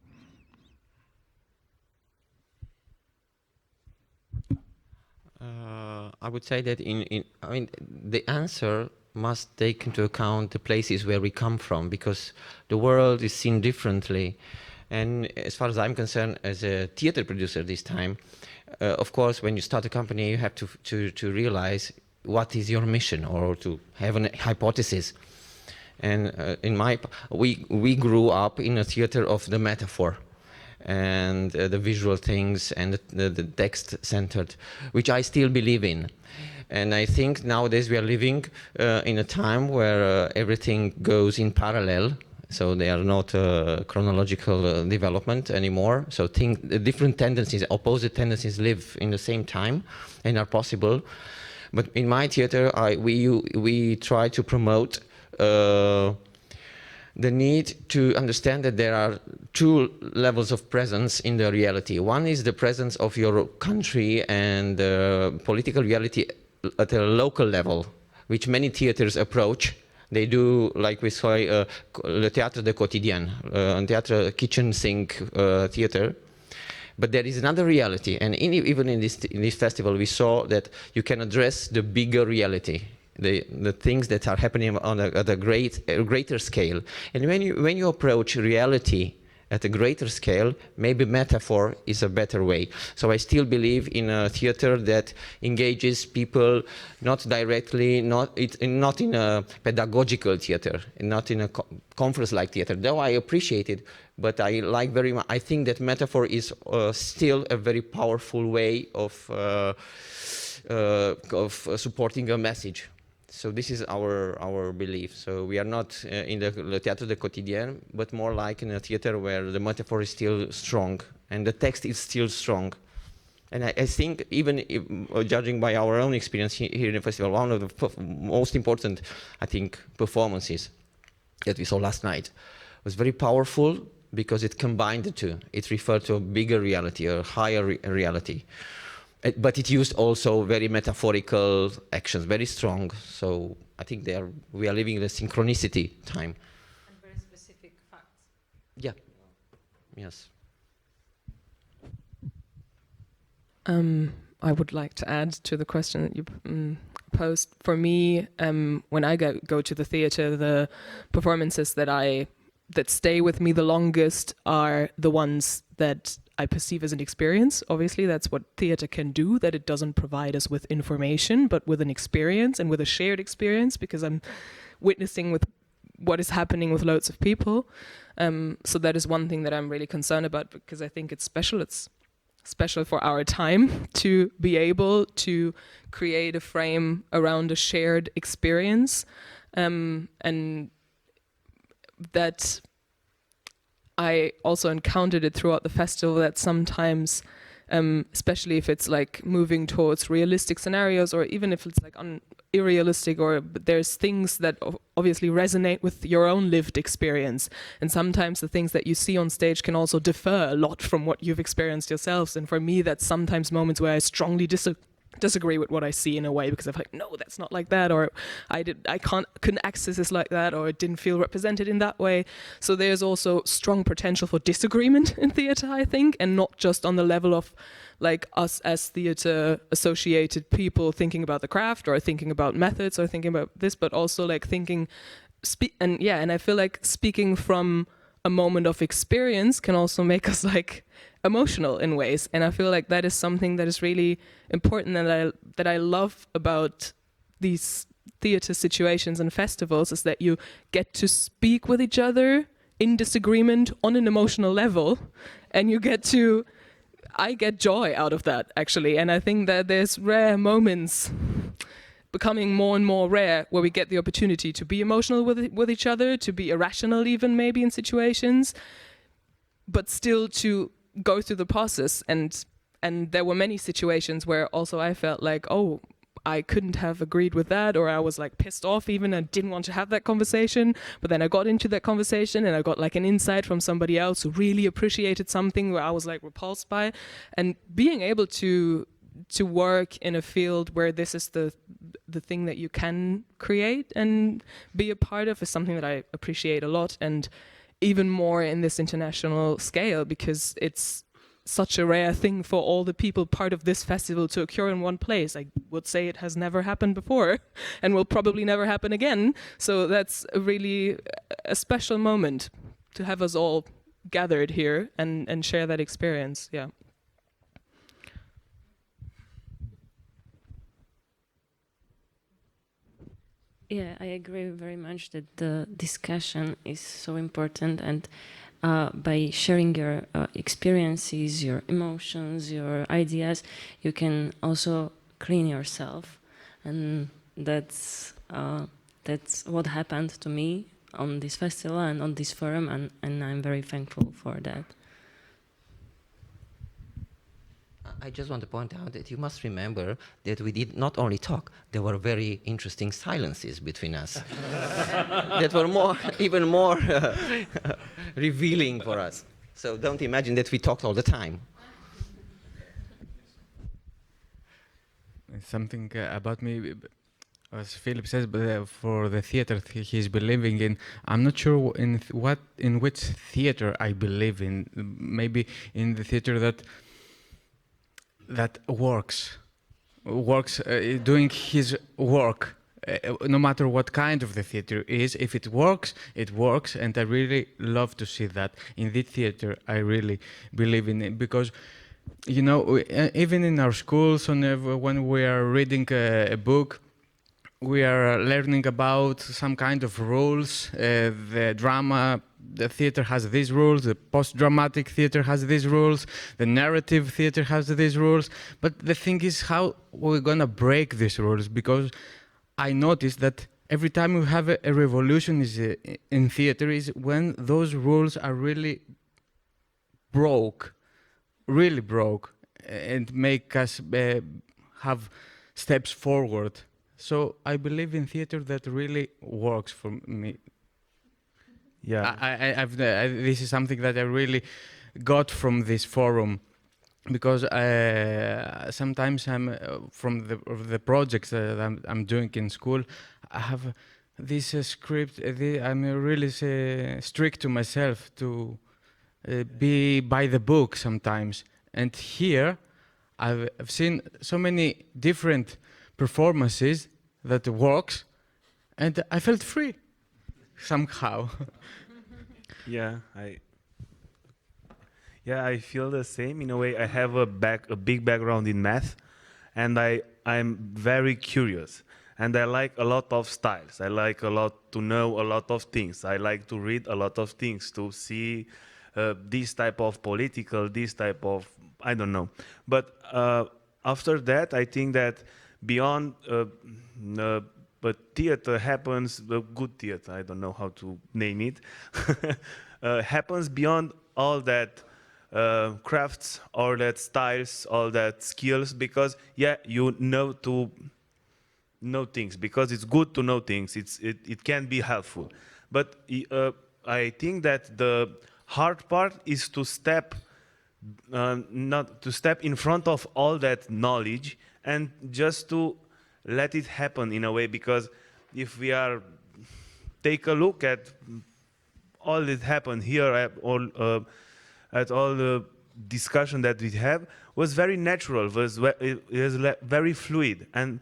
I would say that the answer must take into account the places where we come from, because the world is seen differently. And as far as I'm concerned, as a theater producer this time, of course, when you start a company, you have to realize what is your mission, or to have a hypothesis. And we grew up in a theater of the metaphor and the visual things and the text-centered, which I still believe in. And I think nowadays we are living in a time where everything goes in parallel. So they are not chronological development anymore. So different tendencies, opposite tendencies live in the same time and are possible. But in my theater, we try to promote the need to understand that there are two levels of presence in the reality. One is the presence of your country and political reality at a local level, which many theaters approach. They do, like we saw, le théâtre de quotidien, theater kitchen sink theater. But there is another reality, and even in this festival, we saw that you can address the bigger reality, the things that are happening at a greater scale. And when you approach reality at a greater scale, maybe metaphor is a better way. So I still believe in a theater that engages people not directly, not in a pedagogical theater, not in a conference-like theater, though I appreciate it, but I like very much. I think that metaphor is still a very powerful way of supporting a message. So this is our belief. So we are not in the théâtre de quotidien, but more like in a theater where the metaphor is still strong and the text is still strong. And I think, even judging by our own experience here in the festival, one of the most important, I think, performances that we saw last night was very powerful because it combined the two. It referred to a bigger reality, a higher reality. But it used also very metaphorical actions, very strong. So I think we are living in a synchronicity time. And very specific facts. Yeah. Yes. I would like to add to the question that you posed. For me, when I go to the theatre, the performances that stay with me the longest are the ones that I perceive as an experience. Obviously, that's what theatre can do, that it doesn't provide us with information, but with an experience and with a shared experience, because I'm witnessing with what is happening with loads of people. So that is one thing that I'm really concerned about, because I think it's special. It's special for our time to be able to create a frame around a shared experience, and that I also encountered it throughout the festival, that sometimes, especially if it's like moving towards realistic scenarios, or even if it's like irrealistic, or there's things that obviously resonate with your own lived experience, and sometimes the things that you see on stage can also differ a lot from what you've experienced yourselves. And for me, that's sometimes moments where I strongly disagree with what I see in a way, because I'm like, no, that's not like that, or couldn't access this like that, or it didn't feel represented in that way. So there's also strong potential for disagreement in theatre, I think, and not just on the level of like us as theatre associated people thinking about the craft, or thinking about methods, or thinking about this, but also like thinking, and I feel like speaking from a moment of experience can also make us like emotional in ways. And I feel like that is something that is really important, and that I love about these theatre situations and festivals, is that you get to speak with each other in disagreement on an emotional level, and I get joy out of that, actually. And I think that there's rare moments, becoming more and more rare, where we get the opportunity to be emotional with each other, to be irrational even maybe in situations, but still to go through the process. And there were many situations where also I felt like, oh, I couldn't have agreed with that, or I was like pissed off even and didn't want to have that conversation. But then I got into that conversation and I got like an insight from somebody else who really appreciated something where I was like repulsed by. And being able to work in a field where this is the thing that you can create and be a part of is something that I appreciate a lot, and even more in this international scale, because it's such a rare thing for all the people part of this festival to occur in one place. I would say it has never happened before and will probably never happen again. So that's really a special moment to have us all gathered here and share that experience. Yeah. Yeah, I agree very much that the discussion is so important, and by sharing your experiences, your emotions, your ideas, you can also clean yourself, and that's what happened to me on this festival and on this forum, and I'm very thankful for that. I just want to point out that you must remember that we did not only talk, there were very interesting silences between us that were even more revealing for us. So don't imagine that we talked all the time. Something about me, as Philip says, but for the theater he's believing in, I'm not sure in which theater I believe in. Maybe in the theater that works, doing his work, no matter what kind of the theater is. If it works, it works, and I really love to see that. In this theater, I really believe in it, because, you know, even in our schools, when we are reading a book, we are learning about some kind of rules. The theater has these rules, the post-dramatic theater has these rules, the narrative theater has these rules. But the thing is how we're gonna break these rules, because I noticed that every time we have a revolution in theater is when those rules are really broke, and make us have steps forward. So I believe in theater that really works for me. Yeah, this is something that I really got from this forum, because sometimes I'm from the projects that I'm doing in school, I have this script. I'm really strict to myself to be by the book sometimes. And here, I've seen so many different performances that works, and I felt free somehow. I feel the same in a way. I have a big background in math, and I'm very curious, and I like a lot of styles. I like a lot to know a lot of things. I like to read a lot of things, to see this type of political, this type of, I don't know. But after that, I think that beyond but theater happens, good theater, I don't know how to name it, happens beyond all that crafts, all that styles, all that skills, because you know to know things, because it's good to know things, it can be helpful. But I think that the hard part is to step not to step in front of all that knowledge and just to let it happen in a way, because if we take a look at all that happened here, at all the discussion that we have, was very natural, it was very fluid. And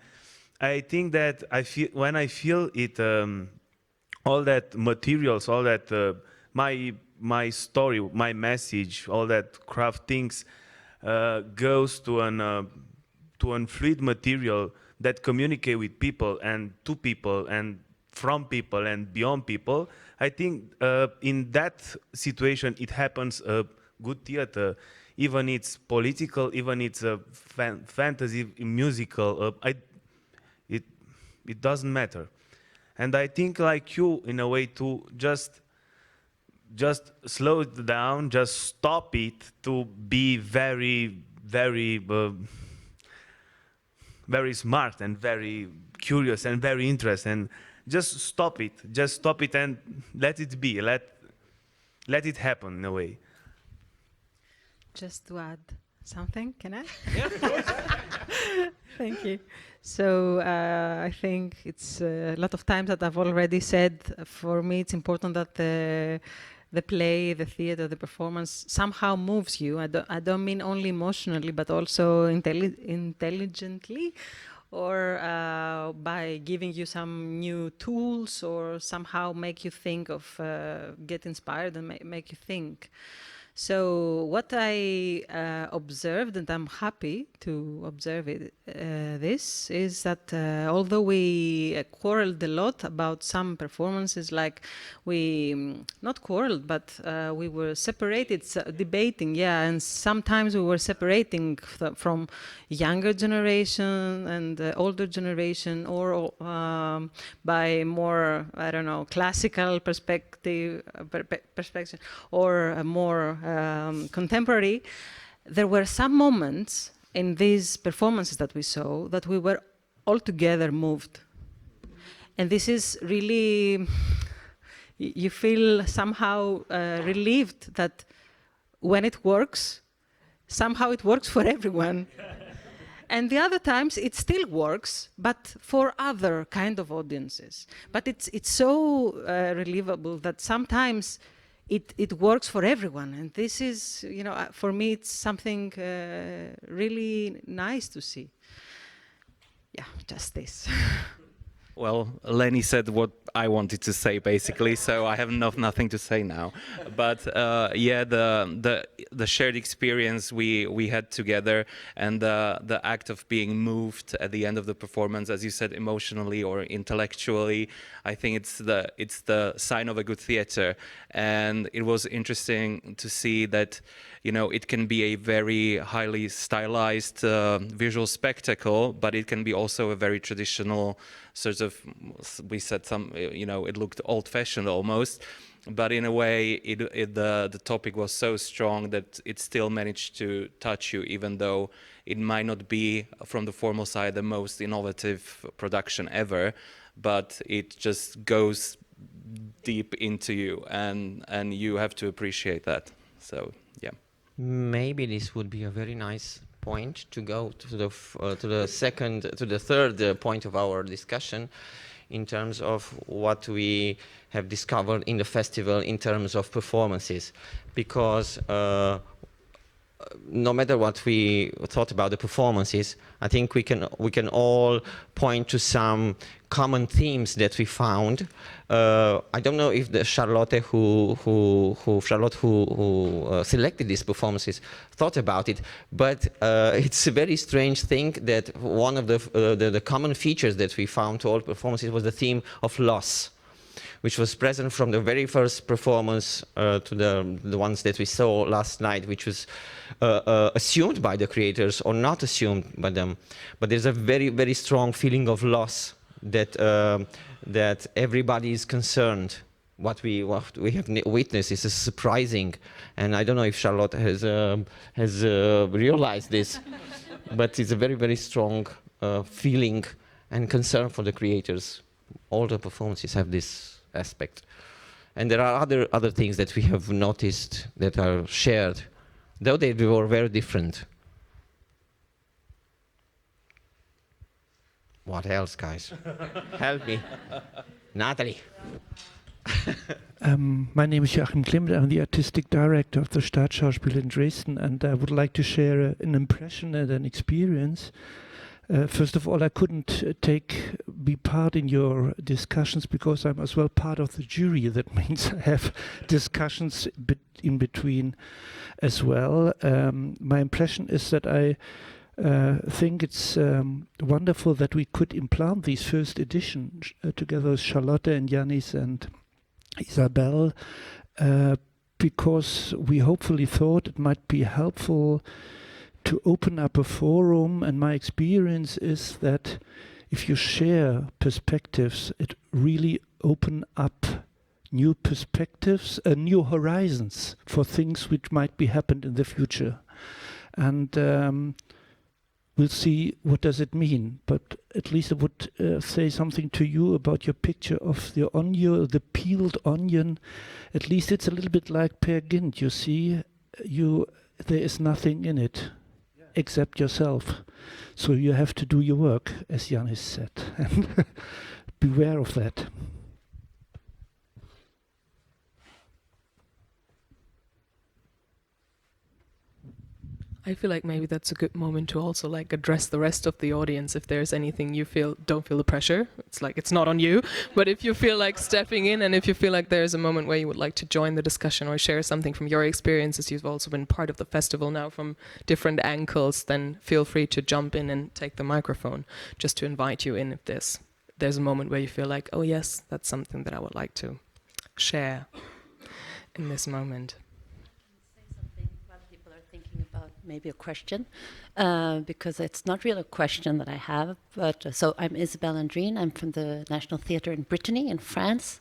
I think that when I feel it, all that materials, all that my story, my message, all that craft things goes to an fluid material that communicate with people and to people and from people and beyond people. I think in that situation it happens good theater, even it's political, even it's a fantasy, musical. It doesn't matter. And I think like you, in a way, to just slow it down, just stop it, to be very, very, very smart and very curious and very interested, and just stop it and let it be, let it happen in a way. Just to add something, can I? Yeah, of course. Thank you. So I think it's a lot of times that I've already said, for me it's important that the play, the theater, the performance somehow moves you. I don't mean only emotionally, but also intelligently, or by giving you some new tools, or somehow make you think of, get inspired and make you think. So what I observed, and I'm happy to observe this, is that although we quarreled a lot about some performances, like we, not quarreled, but we were separated, debating, and sometimes we were separating from younger generation and older generation, or by more, I don't know, classical perspective, or more contemporary. There were some moments in these performances that we saw that we were altogether moved. And this is really, you feel somehow relieved that when it works, somehow it works for everyone. And the other times it still works, but for other kind of audiences. But it's so relievable that sometimes it works for everyone, and this is, for me, it's something really nice to see. Yeah, just this. Well, Lenny said what I wanted to say, basically, so I have nothing to say now. But the shared experience we had together, and the act of being moved at the end of the performance, as you said, emotionally or intellectually, I think it's the sign of a good theater. And it was interesting to see that, it can be a very highly stylized visual spectacle, but it can be also a very traditional sort of, we said it looked old-fashioned almost, but in a way the topic was so strong that it still managed to touch you, even though it might not be, from the formal side, the most innovative production ever, but it just goes deep into you, and you have to appreciate that. So yeah. Maybe this would be a very nice point to go to the third point of our discussion. in terms of what we have discovered in the festival in terms of performances, because no matter what we thought about the performances, I think we can all point to some common themes that we found. I don't know if the Charlotte who selected these performances thought about it, but it's a very strange thing that one of the common features that we found to all performances was the theme of loss, which was present from the very first performance to the ones that we saw last night, which was assumed by the creators or not assumed by them. But there's a very, very strong feeling of loss that everybody is concerned. What we have witnessed is surprising, and I don't know if Charlotte has realized this, but it's a very, very strong feeling and concern for the creators. All the performances have this aspect, and there are other things that we have noticed that are shared, though they were very different. What else, guys? Help me. Natalie. My name is Joachim Klimt. I'm the artistic director of the Staatsschauspiels in Dresden, and I would like to share an impression and an experience. First of all, I couldn't be part in your discussions because I'm as well part of the jury. That means I have discussions in between as well. My impression is that I think it's wonderful that we could implant these first editions together with Charlotte and Yanis and Isabel, because we hopefully thought it might be helpful to open up a forum, and my experience is that if you share perspectives, it really open up new perspectives and new horizons for things which might be happened in the future. And we'll see what does it mean, but at least I would say something to you about your picture of the onion, the peeled onion. At least it's a little bit like Peer Gynt, you see, there is nothing in it except yourself. So you have to do your work, as Yanis said, and beware of that. I feel like maybe that's a good moment to also like address the rest of the audience. If there's anything you feel, don't feel the pressure. It's like, it's not on you. But if you feel like stepping in, and if you feel like there's a moment where you would like to join the discussion or share something from your experiences, you've also been part of the festival now from different angles, then feel free to jump in and take the microphone, just to invite you in if there's a moment where you feel like, oh yes, that's something that I would like to share in this moment. About maybe a question, because it's not really a question that I have, but so I'm Isabelle Andrine. I'm from the National Theatre in Brittany in France,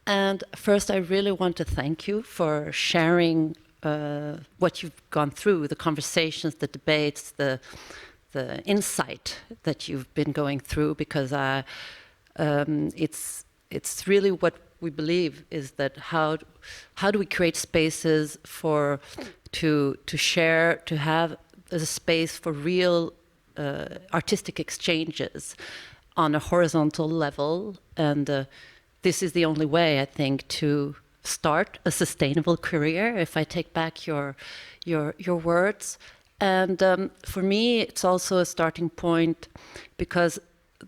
and first I really want to thank you for sharing what you've gone through, the conversations, the debates, the insight that you've been going through, because it's really what we believe is that how do we create spaces to share, to have a space for real artistic exchanges on a horizontal level, and this is the only way, I think, to start a sustainable career, if I take back your words. And for me, it's also a starting point, because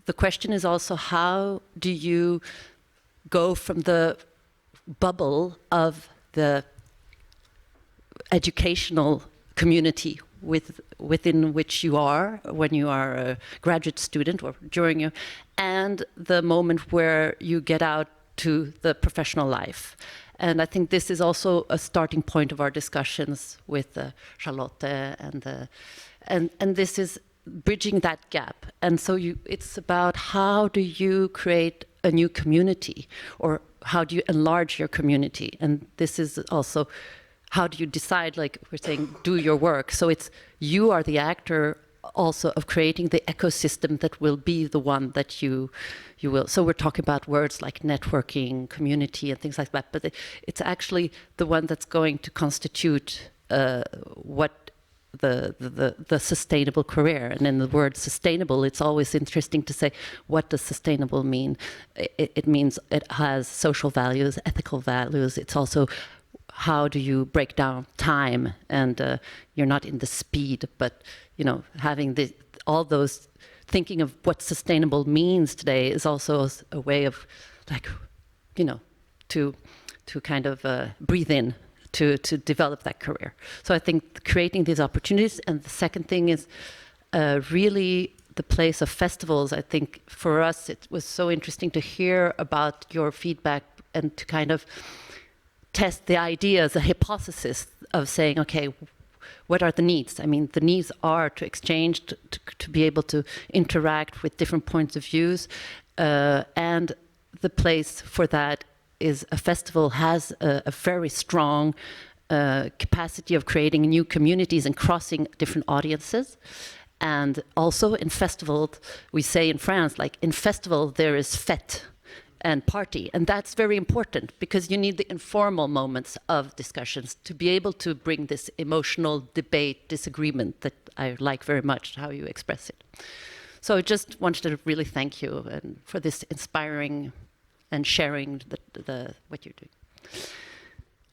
the question is also, how do you go from the bubble of the educational community within which you are when you are a graduate student or during your, and the moment where you get out to the professional life. And I think this is also a starting point of our discussions with Charlotte, and this is bridging that gap. And so it's about, how do you create a new community, or how do you enlarge your community? And this is also, how do you decide, like we're saying, do your work? So it's, you are the actor also of creating the ecosystem that will be the one that you will. So we're talking about words like networking, community, and things like that, but it's actually the one that's going to constitute what the sustainable career. And in the word sustainable, it's always interesting to say, what does sustainable mean? It means it has social values, ethical values. It's also how do you break down time, and you're not in the speed, but having all those, thinking of what sustainable means today is also a way of to kind of breathe in, to develop that career. So I think creating these opportunities, and the second thing is really the place of festivals. I think for us it was so interesting to hear about your feedback and to kind of test the ideas, the hypothesis of saying, okay, what are the needs? I mean, the needs are to exchange, to be able to interact with different points of views, and the place for that is a festival has a very strong capacity of creating new communities and crossing different audiences. And also in festival, we say in France, like in festival there is fête and party, and that's very important because you need the informal moments of discussions to be able to bring this emotional debate, disagreement that I like very much how you express it. So I just wanted to really thank you and for this inspiring and sharing the what you're doing.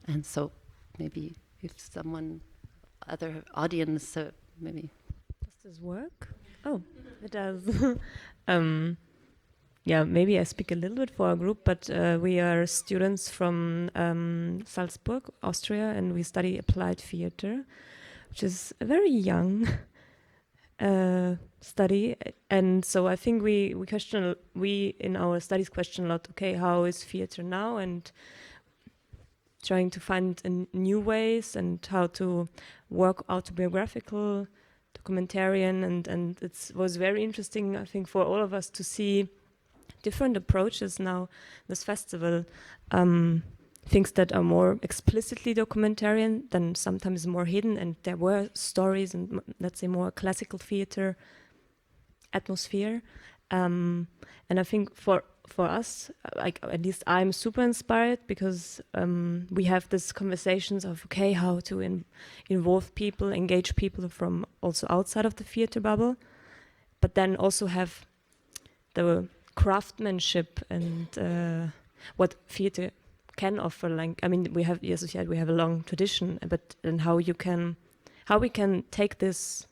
And so maybe if someone, other audience, maybe. Does this work? Oh, it does. Yeah, maybe I speak a little bit for our group, but we are students from Salzburg, Austria, and we study applied theater, which is a very young study. And so I think we in our studies question a lot, okay, how is theater now? And trying to find new ways and how to work autobiographical, documentarian, and it was very interesting, I think, for all of us to see different approaches now. This festival, things that are more explicitly documentarian than sometimes more hidden, and there were stories and let's say more classical theater atmosphere. And I think for us, like at least I'm super inspired because we have these conversations of okay, how to involve people, engage people from also outside of the theater bubble, but then also have the craftsmanship and what theater can offer. Like, I mean, we have, as you said, we have a long tradition, but and how we can take this,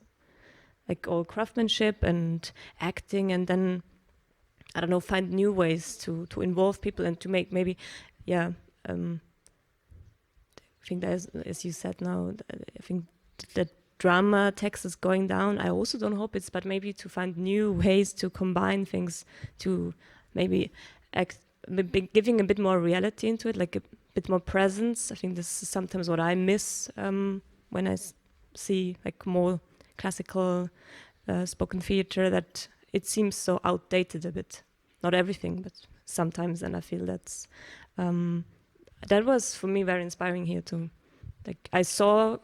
like all craftsmanship and acting, and then I don't know, find new ways to involve people and to make maybe, yeah. I think there's, as you said now, I think that drama text is going down. I also don't hope it's, but maybe to find new ways to combine things, to maybe giving a bit more reality into it, like a bit more presence. I think this is sometimes what I miss when I see like more classical spoken theater, that it seems so outdated a bit. Not everything, but sometimes, and I feel that's that was for me very inspiring here too. Like I saw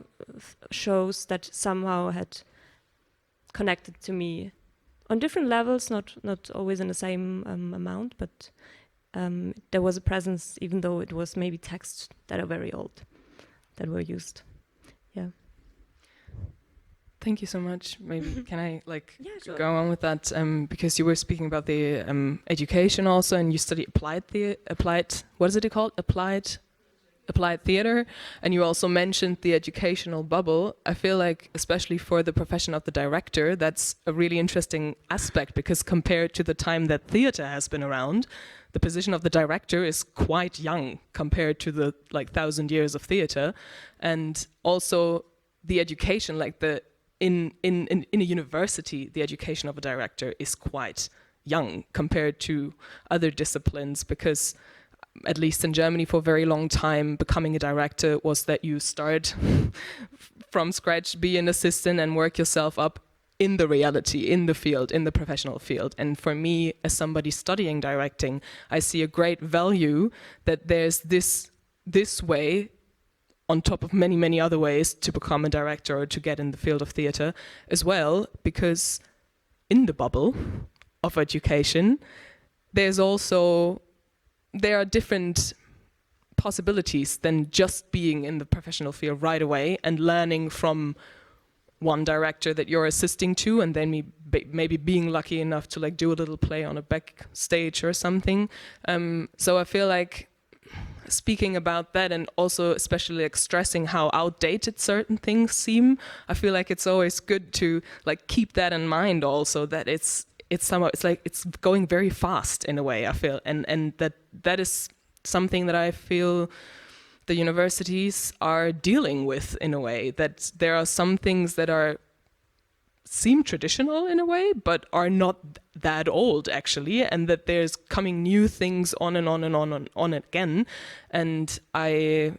shows that somehow had connected to me on different levels, not always in the same amount, but there was a presence, even though it was maybe texts that are very old that were used. Yeah. Thank you so much. Maybe can I sure. go on with that? Because you were speaking about the education also, and you study applied. What is it called? Applied theater, and you also mentioned the educational bubble. I feel like, especially for the profession of the director, that's a really interesting aspect, because compared to the time that theater has been around, the position of the director is quite young compared to the 1,000 years of theater, and also the education, like in a university, the education of a director is quite young compared to other disciplines, because at least in Germany for a very long time, becoming a director was that you start from scratch, be an assistant and work yourself up in the reality, in the field, in the professional field. And for me, as somebody studying directing, I see a great value that there's this way on top of many, many other ways to become a director or to get in the field of theater as well, because in the bubble of education, there are different possibilities than just being in the professional field right away and learning from one director that you're assisting to, and then maybe being lucky enough to like do a little play on a backstage or something. So I feel like speaking about that, and also especially like stressing how outdated certain things seem, I feel like it's always good to like keep that in mind also, that it's like it's going very fast in a way, I feel, and that is something that I feel the universities are dealing with in a way, that there are some things that seem traditional in a way, but are not that old actually, and that there's coming new things on and on and on and on again. And I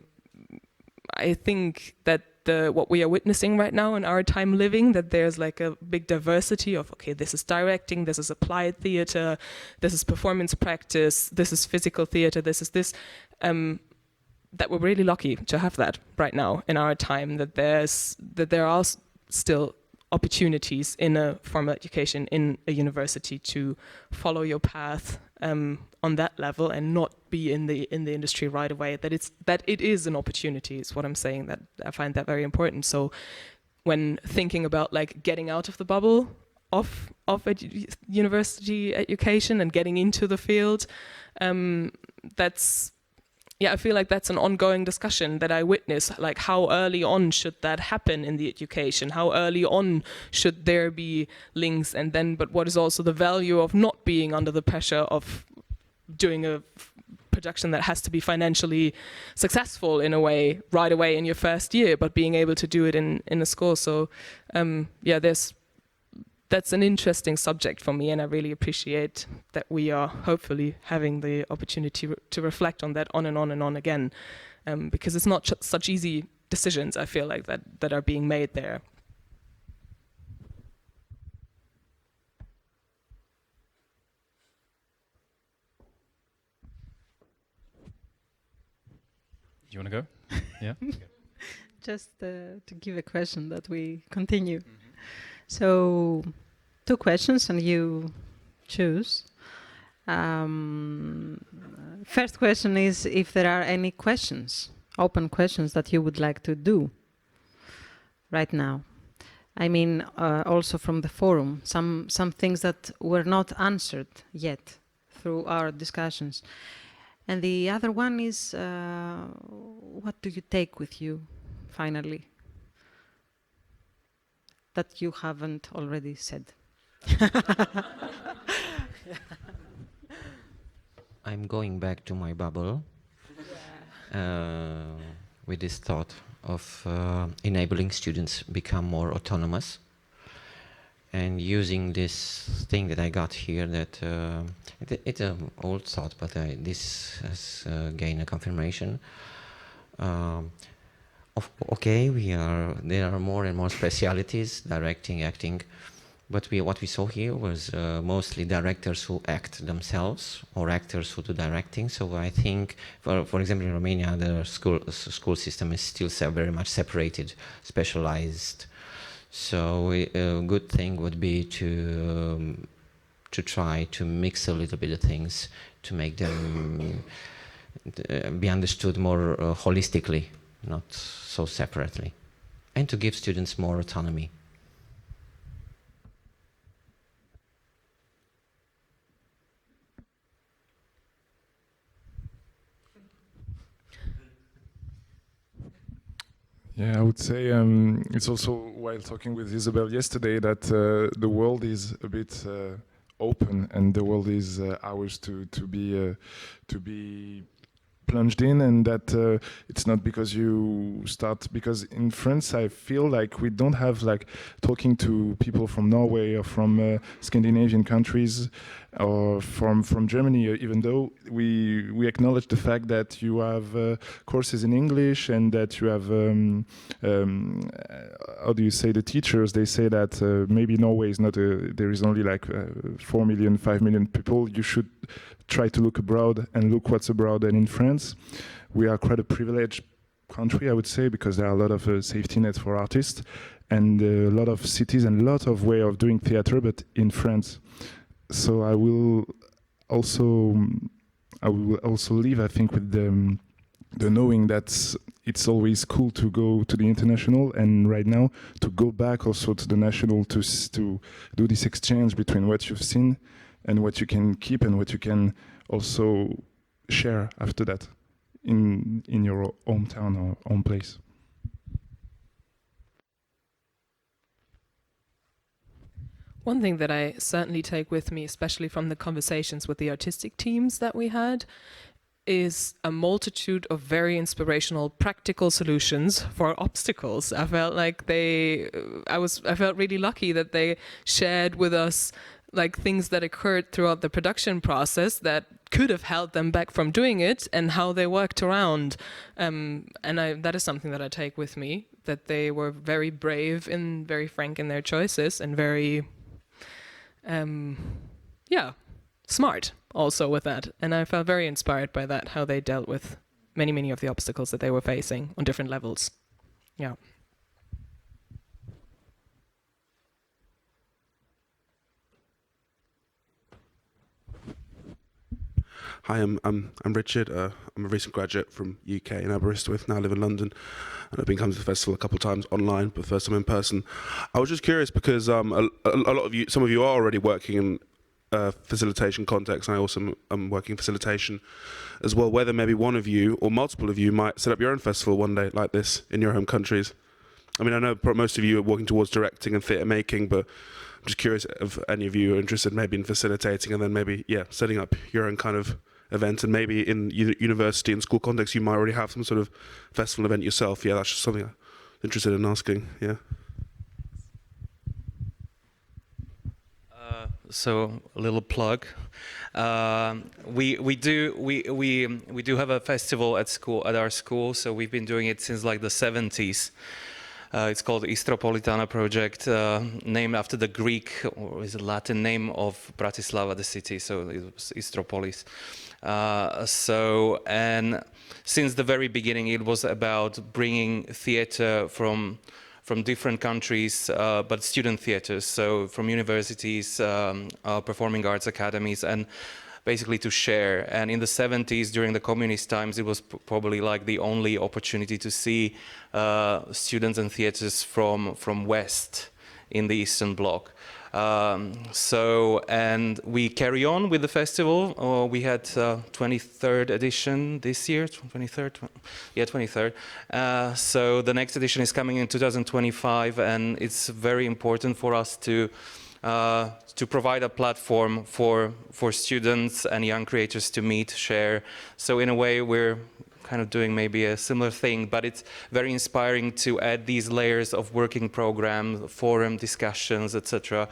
think that what we are witnessing right now in our time living, that there's like a big diversity of, okay, this is directing, this is applied theater, this is performance practice, this is physical theater, this is this, that we're really lucky to have that right now in our time, that there are still opportunities in a formal education, in a university, to follow your path on that level and not be in the industry right away. That it is an opportunity is what I'm saying. That I find that very important. So when thinking about like getting out of the bubble of university education and getting into the field, I feel like that's an ongoing discussion that I witness, like how early on should that happen in the education? How early on should there be links? And then, but what is also the value of not being under the pressure of doing a production that has to be financially successful in a way, right away in your first year, but being able to do it in a school. So that's an interesting subject for me, and I really appreciate that we are hopefully having the opportunity to reflect on that on and on and on again, because it's not such easy decisions, I feel like, that are being made there. Do you want to go? Yeah. Just to give a question that we continue. So 2 questions and you choose. First question is if there are any questions, open questions that you would like to do right now. I mean, also from the forum, some things that were not answered yet through our discussions. And the other one is, what do you take with you, finally, that you haven't already said? I'm going back to my bubble with this thought of enabling students become more autonomous, and using this thing that I got here, that it's an old thought, but this has gained a confirmation. Okay, there are more and more specialities, directing, acting, but what we saw here was mostly directors who act themselves or actors who do directing. So I think, for example, in Romania, the school system is still very much separated, specialized. So a good thing would be to try to mix a little bit of things to make them be understood more holistically, not so separately, and to give students more autonomy. Yeah, I would say it's also, while talking with Isabel yesterday, that the world is a bit open, and the world is ours to be plunged in, and that it's not because you start, because in France I feel like we don't have like talking to people from Norway or from Scandinavian countries or from Germany, even though we acknowledge the fact that you have courses in English, and that you have how do you say, the teachers, they say that maybe Norway is not there is only like 4 million, 5 million people. You should try to look abroad and look what's abroad. And in France, we are quite a privileged country, I would say, because there are a lot of safety nets for artists, and a lot of cities and a lot of way of doing theater, but in France. So I will also leave, I think, with the knowing that it's always cool to go to the international, and right now to go back also to the national to do this exchange between what you've seen and what you can keep and what you can also share after that in your hometown or home place. One thing that I certainly take with me, especially from the conversations with the artistic teams that we had, is a multitude of very inspirational practical solutions for obstacles. I felt like I felt really lucky that they shared with us like things that occurred throughout the production process that could have held them back from doing it and how they worked around. That is something that I take with me, that they were very brave and very frank in their choices and very, smart also with that. And I felt very inspired by that, how they dealt with many of the obstacles that they were facing on different levels. Yeah. Hi, I'm Richard. I'm a recent graduate from UK in Aberystwyth. Now I live in London, and I've been coming to the festival a couple of times online, but first time in person. I was just curious because a lot of you, some of you are already working in facilitation context. And I also am working in facilitation as well. Whether maybe one of you or multiple of you might set up your own festival one day like this in your home countries. I mean, I know most of you are working towards directing and theatre making, but I'm just curious if any of you are interested maybe in facilitating and then maybe setting up your own kind of event, and maybe in university and school context you might already have some sort of festival event yourself. Yeah, that's just something I'm interested in asking. Yeah. So a little plug. We do have a festival at our school. So we've been doing it since like the 70s. It's called Istropolitana Projekt, named after the Greek or is it Latin name of Bratislava, the city. So it was Istropolis. And since the very beginning, it was about bringing theater from different countries, but student theaters, so from universities, performing arts academies, and basically to share. And in the 70s, during the communist times, it was probably like the only opportunity to see students and theaters from West in the Eastern Bloc. And we carry on with the festival. We had 23rd edition this year, 23rd? Yeah, 23rd. So the next edition is coming in 2025, and it's very important for us to provide a platform for students and young creators to meet, share. So in a way, we're kind of doing maybe a similar thing, but it's very inspiring to add these layers of working program, forum discussions, etc.,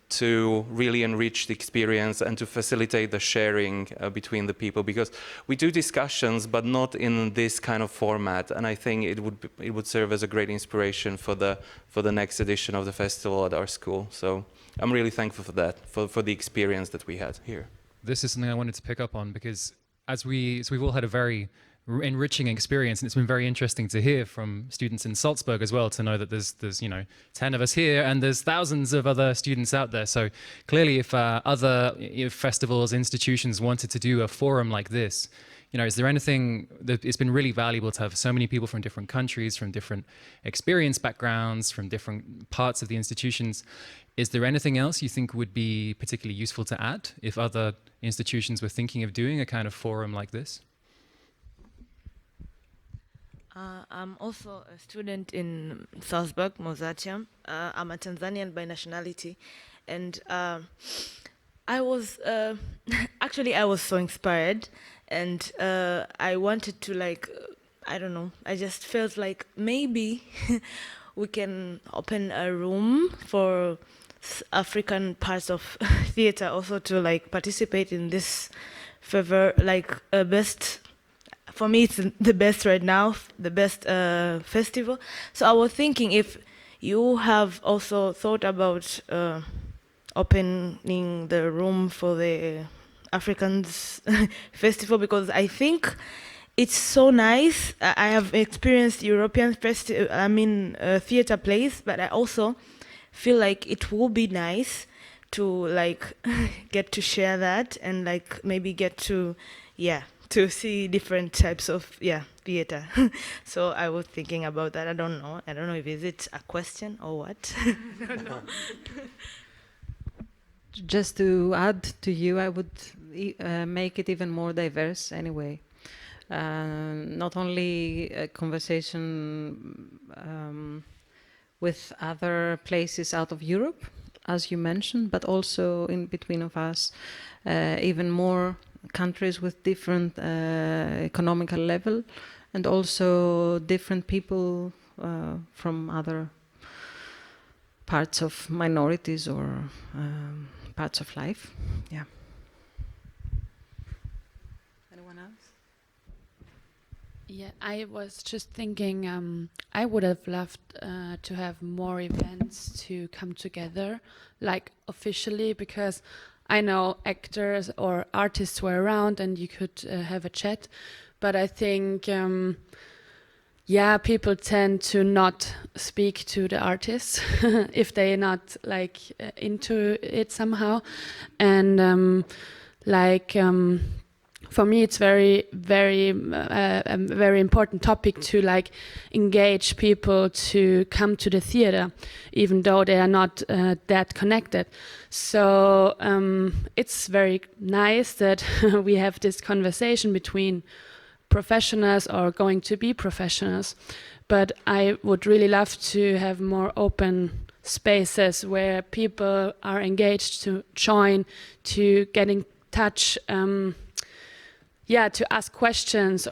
to really enrich the experience and to facilitate the sharing between the people, because we do discussions, but not in this kind of format. And I think it would serve as a great inspiration for the next edition of the festival at our school. So I'm really thankful for that, for the experience that we had here. This is something I wanted to pick up on, because we've all had a very enriching experience, and it's been very interesting to hear from students in Salzburg as well, to know that there's 10 of us here and there's thousands of other students out there. So clearly, if other festivals, institutions wanted to do a forum like this, is there anything that it's been really valuable to have so many people from different countries, from different experience backgrounds, from different parts of the institutions? Is there anything else you think would be particularly useful to add if other institutions were thinking of doing a kind of forum like this? I'm also a student in Salzburg, Mosatium. I'm a Tanzanian by nationality, and I was I was so inspired, and I wanted to I just felt like maybe we can open a room for African parts of theater also to participate in this best. For me, it's the best right now, the best festival. So I was thinking if you have also thought about opening the room for the Africans festival, because I think it's so nice. I have experienced European theater plays, but I also feel like it will be nice to get to share that and maybe get to to see different types of theater. So I was thinking about that. I don't know if is it a question or what. I don't know. Just to add to you, I would make it even more diverse anyway. Not only a conversation with other places out of Europe, as you mentioned, but also in between of us, even more countries with different economical level, and also different people from other parts of minorities or parts of life. Yeah. Anyone else? Yeah, I was just thinking I would have loved to have more events to come together, like officially, because I know actors or artists were around and you could have a chat, but I think people tend to not speak to the artists if they're not like into it somehow, and for me, it's very important topic to like engage people to come to the theater, even though they are not that connected. So it's very nice that we have this conversation between professionals or going to be professionals. But I would really love to have more open spaces where people are engaged to join, to get in touch. To ask questions.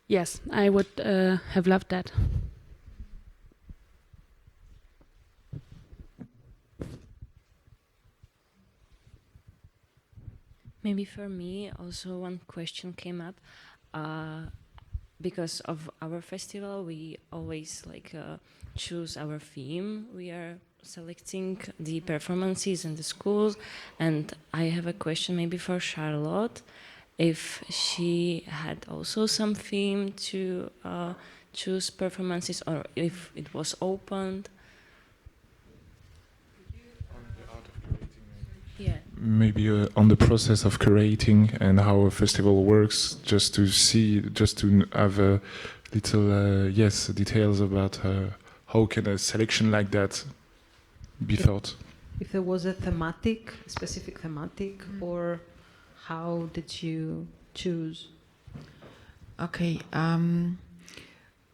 Yes, I would have loved that. Maybe for me, also one question came up. Because of our festival, we always choose our theme. We are selecting the performances in the schools. And I have a question maybe for Charlotte. If she had also some theme to choose performances, or if it was opened. Yeah. Maybe on the process of curating and how a festival works, just to have a little details about how can a selection like that be thought. If there was a specific thematic, or how did you choose? Okay,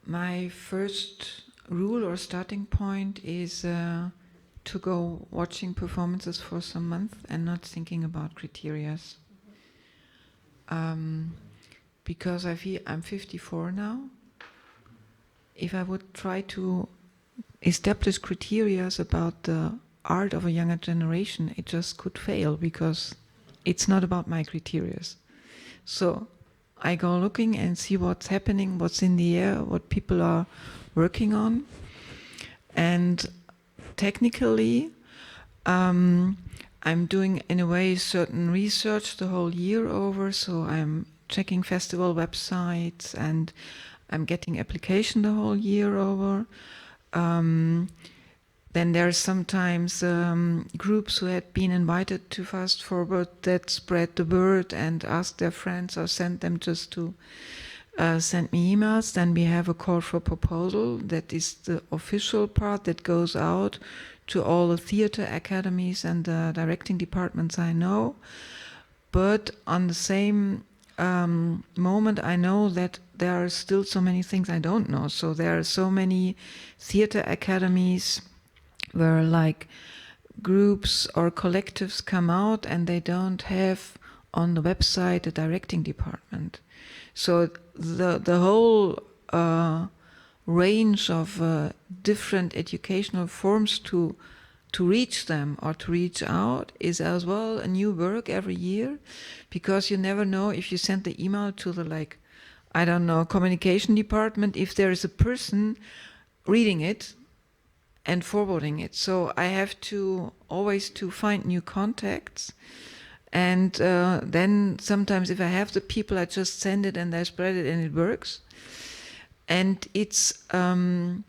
my first rule or starting point is to go watching performances for some months and not thinking about criteria. Because I'm 54 now. If I would try to establish criteria about the art of a younger generation, it just could fail, because it's not about my criteria. So I go looking and see what's happening, what's in the air, what people are working on. And technically, I'm doing, in a way, certain research the whole year over. So I'm checking festival websites and I'm getting application the whole year over. Then there are sometimes groups who had been invited to Fast Forward that spread the word and asked their friends or sent them just to send me emails. Then we have a call for proposal. That is the official part that goes out to all the theater academies and the directing departments I know. But on the same moment, I know that there are still so many things I don't know. So there are so many theater academies where like groups or collectives come out and they don't have on the website a directing department. So the whole range of different educational forms to reach them or to reach out is as well a new work every year, because you never know if you send the email to the communication department, if there is a person reading it and forwarding it. So I have to always find new contacts, and then sometimes if I have the people, I just send it and I spread it and it works. And it's in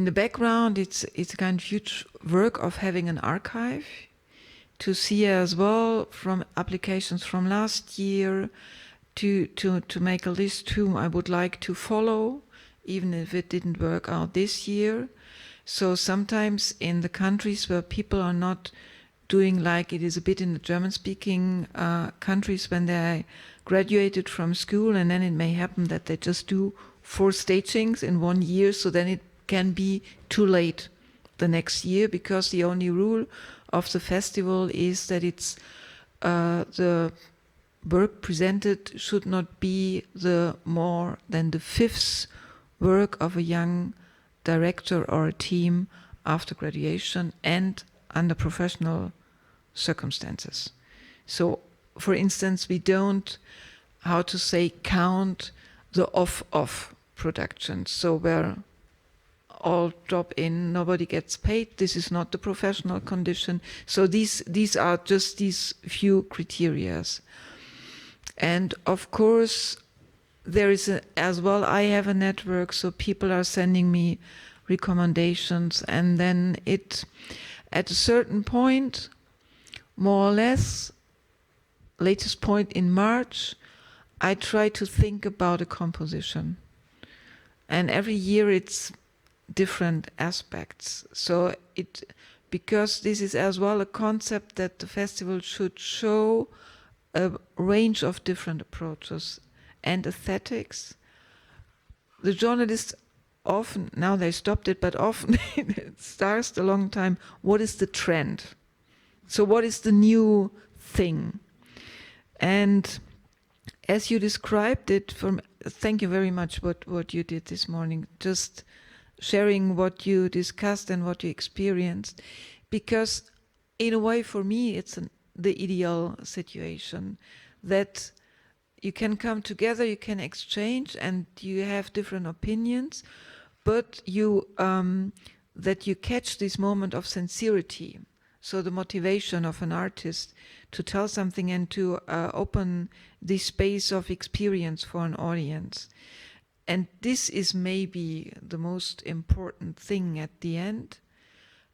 the background, it's a kind of huge work of having an archive to see as well from applications from last year to make a list whom I would like to follow, even if it didn't work out this year. So sometimes in the countries where people are not doing like it is a bit in the German-speaking countries when they graduated from school, and then it may happen that they just do 4 stagings in 1 year, so then it can be too late the next year, because the only rule of the festival is that it's the work presented should not be the more than the 5th work of a young director or a team after graduation and under professional circumstances. So, for instance, we don't, how to say, count the off productions. So where all drop in, nobody gets paid. This is not the professional condition. So these are just these few criteria. And of course, there is as well, I have a network, so people are sending me recommendations, and then at a certain point, more or less, latest point in March, I try to think about a composition. And every year it's different aspects. So because this is as well a concept that the festival should show a range of different approaches and aesthetics. The journalists often, now they stopped it, but often it starts a long time, what is the trend? So what is the new thing? And as you described it, thank you very much what you did this morning, just sharing what you discussed and what you experienced, because in a way for me it's the ideal situation that you can come together, you can exchange, and you have different opinions, but that you catch this moment of sincerity. So the motivation of an artist to tell something and to open this space of experience for an audience. And this is maybe the most important thing at the end,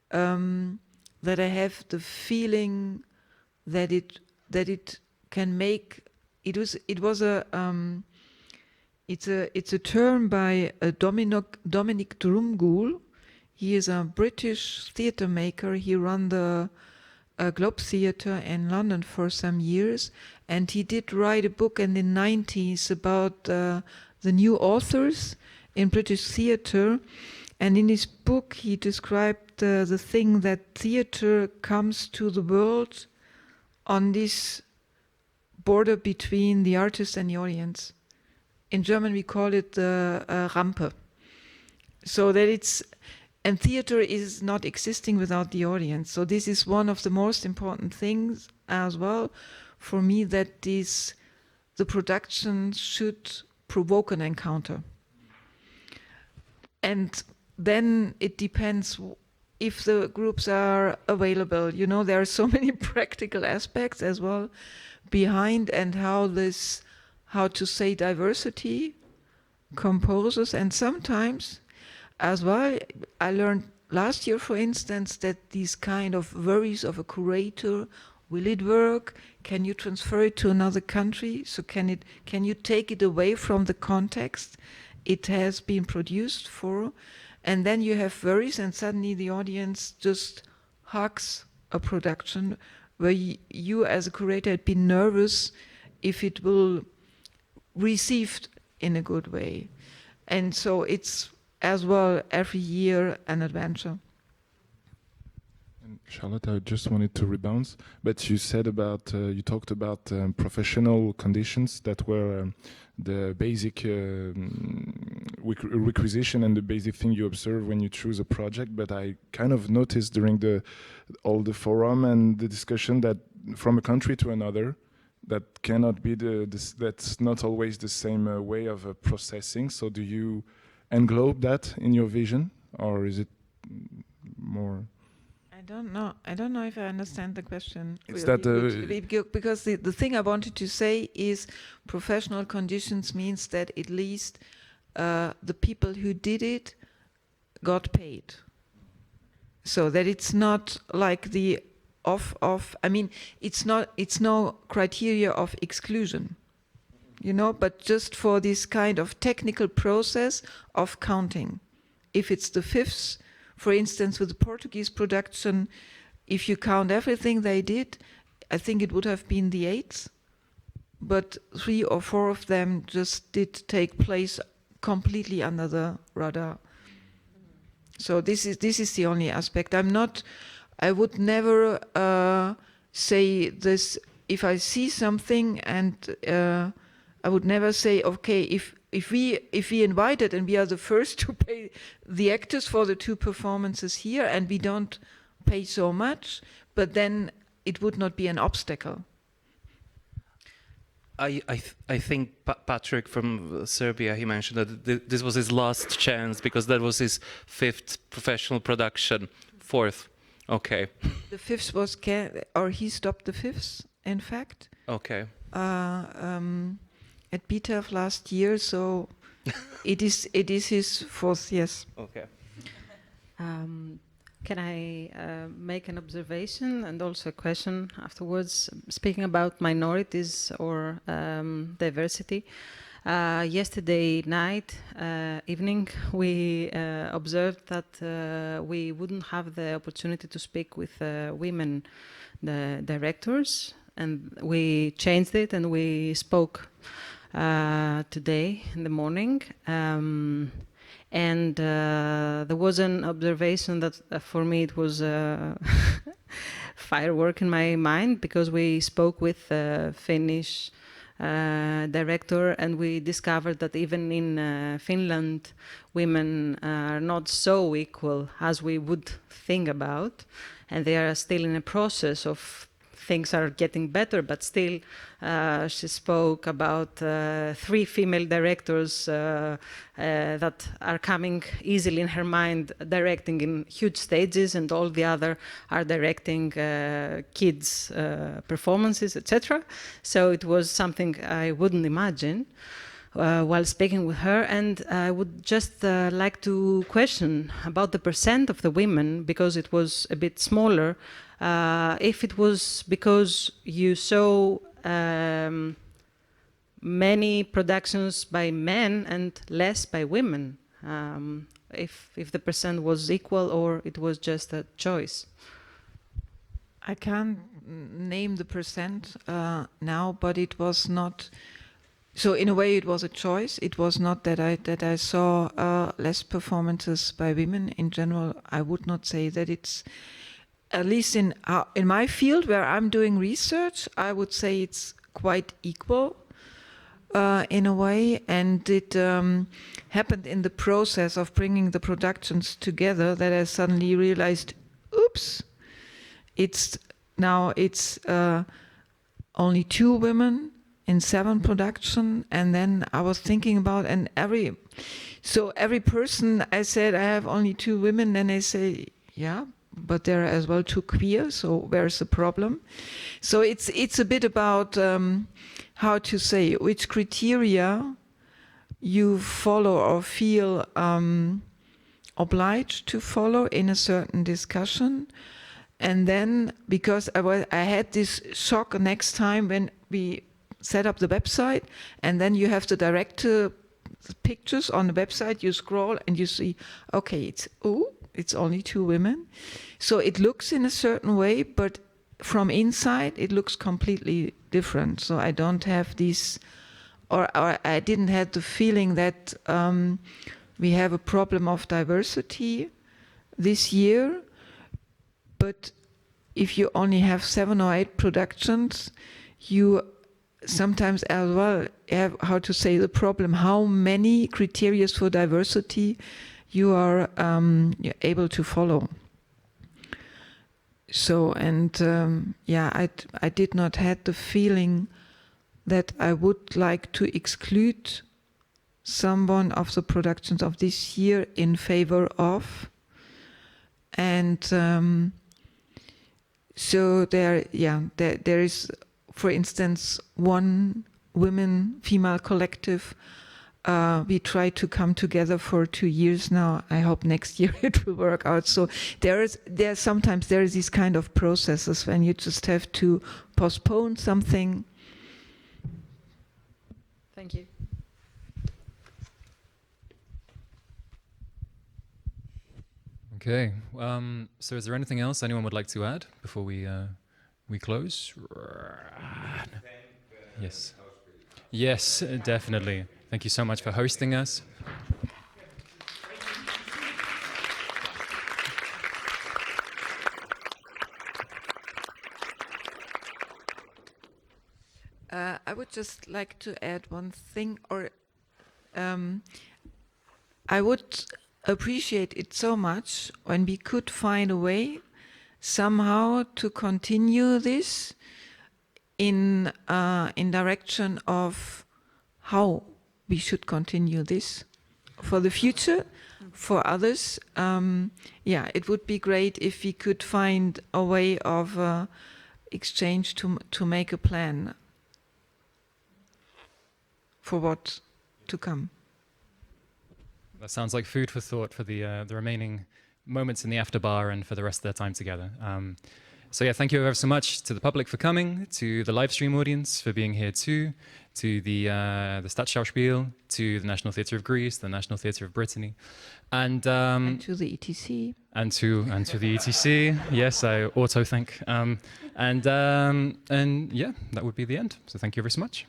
that I have the feeling that it can make. It's a term by Dominic Drumgoole. He is a British theatre maker. He ran the Globe Theatre in London for some years, and he did write a book in the 90s about the new authors in British theatre. And in his book he described the thing that theatre comes to the world on this border between the artist and the audience. In German we call it the Rampe. So that and theatre is not existing without the audience. So this is one of the most important things as well for me, that the production should provoke an encounter. And then it depends if the groups are available. There are so many practical aspects as well behind, and how to say diversity composes. And sometimes as well, I learned last year, for instance, that these kind of worries of a curator, will it work? Can you transfer it to another country? So can you take it away from the context it has been produced for? And then you have worries, and suddenly the audience just hugs a production where you as a curator had been nervous if it will received in a good way. And so it's as well every year an adventure. And Charlotte, I just wanted to rebound, but you said you talked about professional conditions that were the basic requisition and the basic thing you observe when you choose a project. But I kind of noticed during all the forum and the discussion that from a country to another, that cannot be that's not always the same way of processing. So do you englobe that in your vision, or is it more? I don't know if I understand the question. It's really, because the thing I wanted to say is professional conditions means that at least the people who did it got paid. So that it's not like the I mean, it's no criteria of exclusion, you know, but just for this kind of technical process of counting. If it's the fifths, for instance, with the Portuguese production, if you count everything they did, I think it would have been the eighth, but 3 or 4 of them just did take place completely under the radar. So this is the only aspect. I would never say this if I see something, and I would never say, okay, if we invited and we are the first to pay the actors for the 2 performances here, and we don't pay so much, but then it would not be an obstacle. I think Patrick from Serbia, he mentioned that this was his last chance because that was his 5th professional production. 4th, okay. The 5th was, or he stopped the 5th, in fact. Okay. At BTEF last year, so it is his 4th, yes. Okay. Can I make an observation and also a question afterwards? Speaking about minorities or diversity, yesterday night, evening, we observed that we wouldn't have the opportunity to speak with women, the directors, and we changed it and we spoke today in the morning. And there was an observation that for me it was a firework in my mind, because we spoke with a Finnish director, and we discovered that even in Finland, women are not so equal as we would think about, and they are still in a process of things are getting better, but still she spoke about 3 female directors that are coming easily in her mind, directing in huge stages, and all the other are directing kids' performances, etc. So it was something I wouldn't imagine while speaking with her, and I would just like to question about the percent of the women, because it was a bit smaller, if it was because you saw many productions by men and less by women, if the percent was equal or it was just a choice. I can't name the percent now, but it was not. So in a way, it was a choice. It was not that I saw less performances by women. In general, I would not say that it's. At least in my field where I'm doing research, I would say it's quite equal in a way, and it happened in the process of bringing the productions together that I suddenly realized, oops, it's only 2 women in 7 production, and then I was thinking about, and every person I said I have only 2 women, then they say, yeah, but there are as well 2 queer, so where's the problem? So it's a bit about how to say which criteria you follow or feel obliged to follow in a certain discussion, and then because I had this shock next time when we set up the website, and then you have the direct pictures on the website, you scroll and you see, okay, it's only 2 women. So it looks in a certain way, but from inside it looks completely different. So I don't have this, or I didn't have the feeling that we have a problem of diversity this year. But if you only have 7 or 8 productions, you sometimes as well have, how to say, the problem, how many criteria for diversity you are able to follow. So, and I did not have the feeling that I would like to exclude someone of the productions of this year in favor of. And so there is, for instance, one female collective we try to come together for 2 years now. I hope next year it will work out. So sometimes there is these kind of processes when you just have to postpone something. Thank you. Okay. So is there anything else anyone would like to add before we close? Yes. Yes, definitely. Thank you so much for hosting us. I would just like to add one thing, or I would appreciate it so much when we could find a way somehow to continue this in direction of how we should continue this for the future, for others. Yeah, it would be great if we could find a way of exchange to make a plan for what to come. That sounds like food for thought for the remaining moments in the after bar and for the rest of their time together. So yeah, thank you ever so much to the public for coming, to the live stream audience for being here too, to the Staatsschauspiels, to the National Theatre of Greece, the National Theatre of Brittany, and to the ETC. And to the ETC. Yes, I auto thank. And yeah, that would be the end. So thank you ever so much.